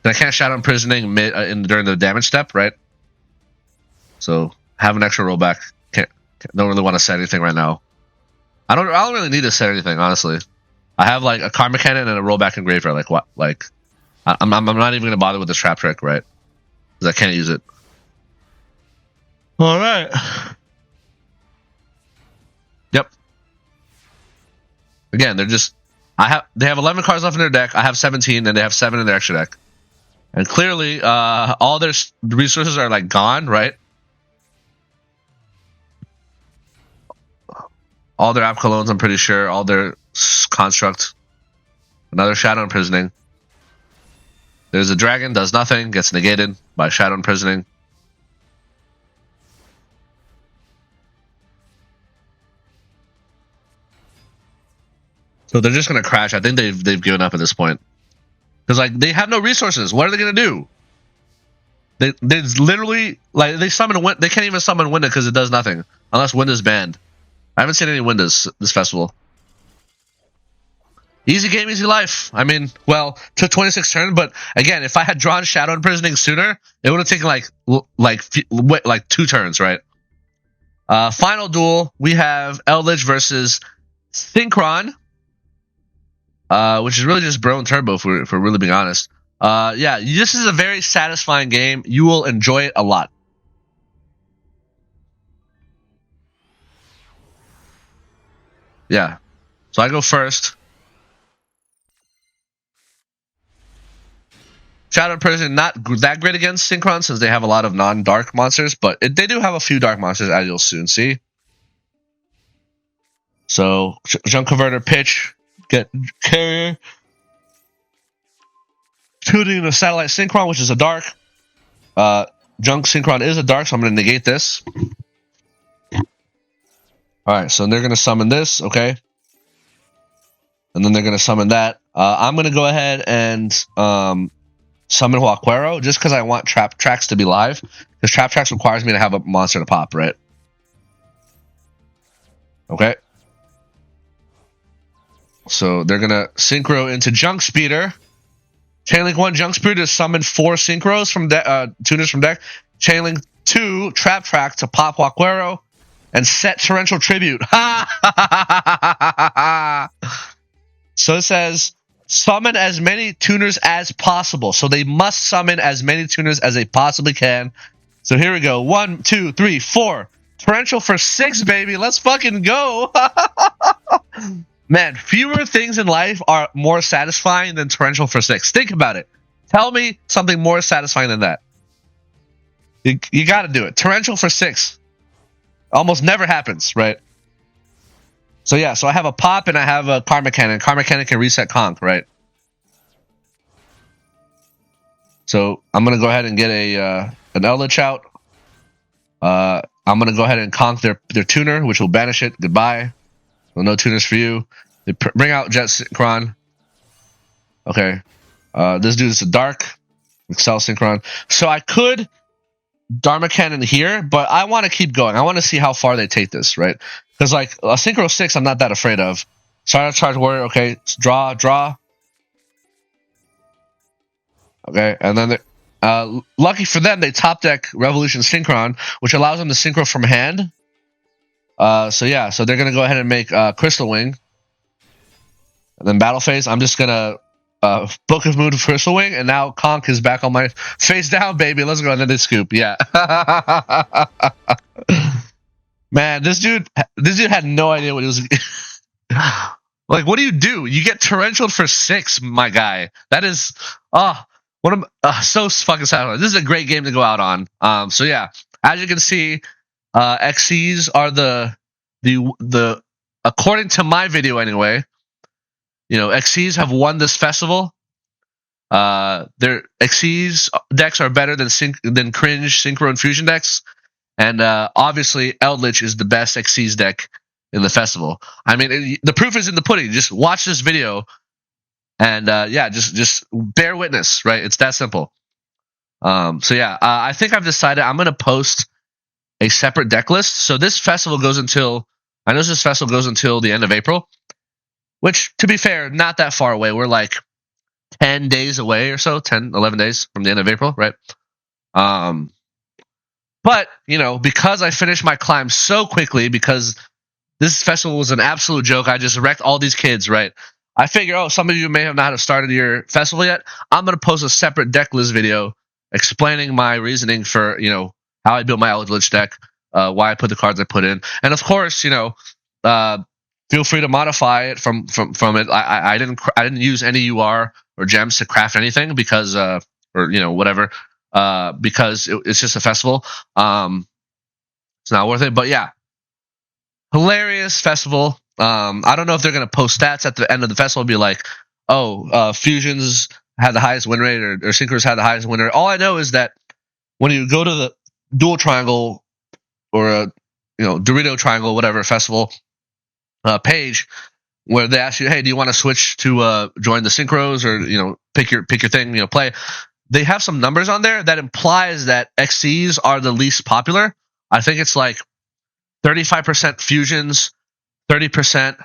And I can't Shadow Imprisoning during the damage step, right? So, have an extra rollback. Don't really want to set anything right now. I don't really need to set anything, honestly. I have like a Karma Cannon and a rollback in graveyard. Like what? Like I'm not even gonna bother with this trap trick, right? Because I can't use it. All right. Yep. Again, they have 11 cards left in their deck. I have 17, and they have 7 in their extra deck. And clearly, all their resources are like gone, right? All their Apkallones, I'm pretty sure. All their construct. Another Shadow Imprisoning. There's a dragon, does nothing, gets negated by Shadow Imprisoning. So they're just gonna crash. I think they've given up at this point. Because like they have no resources. What are they gonna do? They literally like they summon they can't even summon Winda because it does nothing. Unless Winda's banned. I haven't seen any Windows this festival. Easy game, easy life. I mean, well, took 26 turns, but again, if I had drawn Shadow Imprisoning sooner, it would have taken like 2 turns, right? Final duel, we have Eldlich versus Synchron, which is really just Bro and Turbo, if we're really being honest. Yeah, this is a very satisfying game. You will enjoy it a lot. Yeah, so I go first. Shadow Imprisoning not that great against Synchron since they have a lot of non-dark monsters, but they do have a few dark monsters, as you'll soon see. So, Junk Converter, pitch, get Carrier. Shooting the Satellite Synchron, which is a dark. Junk Synchron is a dark, so I'm going to negate this. Alright, so they're going to summon this, okay? And then they're going to summon that. I'm going to go ahead and summon Huaquero, just because I want Trap Tracks to be live. Because Trap Tracks requires me to have a monster to pop, right? Okay. So they're going to Synchro into Junk Speeder. Chainlink 1 Junk Speeder to summon 4 Synchros from tuners from deck. Chainlink 2 Trap Track to pop Huaquero. And set Torrential Tribute. So it says, summon as many tuners as possible. So they must summon as many tuners as they possibly can. So here we go. 1, 2, 3, 4. Torrential for 6, baby. Let's fucking go. Man, fewer things in life are more satisfying than torrential for 6. Think about it. Tell me something more satisfying than that. You got to do it. Torrential for 6. Almost never happens, right? So yeah, so I have a pop and I have a Karma Cannon. Karma Cannon can reset P.U.N.K, right? So I'm gonna go ahead and get an Eldlich out. I'm gonna go ahead and P.U.N.K their tuner, which will banish it. Goodbye. Well, no tuners for you. They bring out Jet Synchron. Okay. This dude is a dark. Excel Synchron. So I could Dharma Cannon here, but I want to keep going. I want to see how far they take this, right? Because like a Synchro 6, I'm not that afraid of. Silent Charge Warrior, okay. Draw. Okay, and then lucky for them, they top deck Revolution Synchron, which allows them to synchro from hand. So yeah, so they're gonna go ahead and make Crystal Wing. And then battle phase, I'm just gonna Book of Moon to Crystal Wing, and now P.U.N.K is back on my face down, baby. Let's go into this scoop. Yeah. Man, this dude had no idea what he was. Like, what do? You get torrential for 6, my guy. That is so fucking sad. This is a great game to go out on. So yeah, as you can see, XCs are the according to my video anyway. You know, XCs have won this festival. Their XCs decks are better than cringe synchro and fusion decks, and obviously Eldlich is the best XCs deck in the festival. I mean, the proof is in the pudding. Just watch this video, and yeah, just bear witness. Right? It's that simple. So yeah, I think I've decided I'm gonna post a separate deck list. So this festival goes until the end of April. Which, to be fair, not that far away. We're like 10 days away or so, 10, 11 days from the end of April, right? But, you know, because I finished my climb so quickly, because this festival was an absolute joke, I just wrecked all these kids, right? I figure, some of you may have not started your festival yet. I'm going to post a separate deck list video explaining my reasoning for, you know, how I built my Eldlich deck, why I put the cards I put in. And, of course, you know, feel free to modify it from it. I didn't use any UR or gems to craft anything because or you know whatever because it's just a festival. It's not worth it. But yeah, hilarious festival. I don't know if they're gonna post stats at the end of the festival and be like, fusions had the highest win rate or synchros had the highest win rate. All I know is that when you go to the Duel Triangle or a Dorito Triangle, whatever festival page, where they ask you, hey, do you want to switch to join the synchros or pick your thing, play. They have some numbers on there that implies that XCs are the least popular. I think it's like 35% fusions, 30%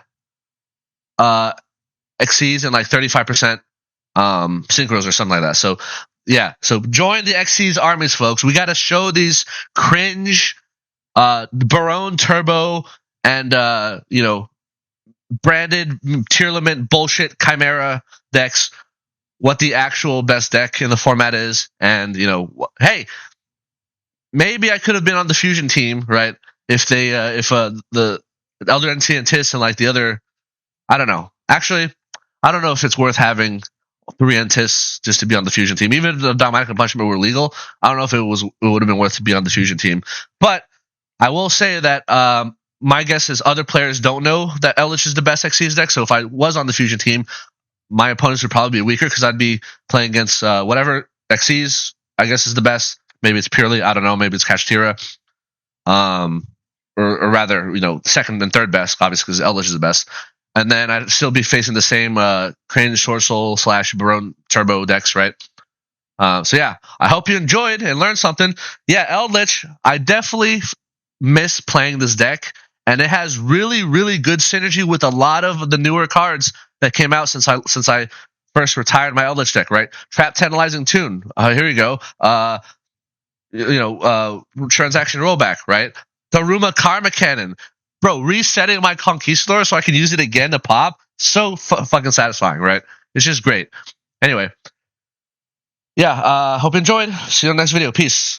XCs, and like 35% synchros or something like that. So yeah, so join the XCs armies, folks. We got to show these cringe Barone Turbo and branded Tearlaments bullshit Chimera decks what the actual best deck in the format is. And hey, maybe I could have been on the fusion team, right? If they the Elder NT and Tis and like the other, I don't know. Actually, I don't know if it's worth having 3 Entis just to be on the fusion team. Even if the Dynamic and Punishment were legal, I don't know if it would have been worth to be on the fusion team. But I will say that my guess is other players don't know that Eldlich is the best XCs deck. So if I was on the fusion team, my opponents would probably be weaker because I'd be playing against whatever XCs I guess is the best. Maybe it's purely, I don't know, maybe it's Kashtira. Or rather, second and third best, obviously, because Eldlich is the best. And then I'd still be facing the same Cringe, Swordsoul / Barone Turbo decks, right? So yeah, I hope you enjoyed and learned something. Yeah, Eldlich, I definitely miss playing this deck, and it has really, really good synergy with a lot of the newer cards that came out since I first retired my Eldlich deck, right? Trap Tantalizing Tune. Here we go. Transaction Rollback, right? Daruma Karma Cannon. Bro, resetting my Conquistador so I can use it again to pop. So fucking satisfying, right? It's just great. Anyway. Yeah, hope you enjoyed. See you on the next video. Peace.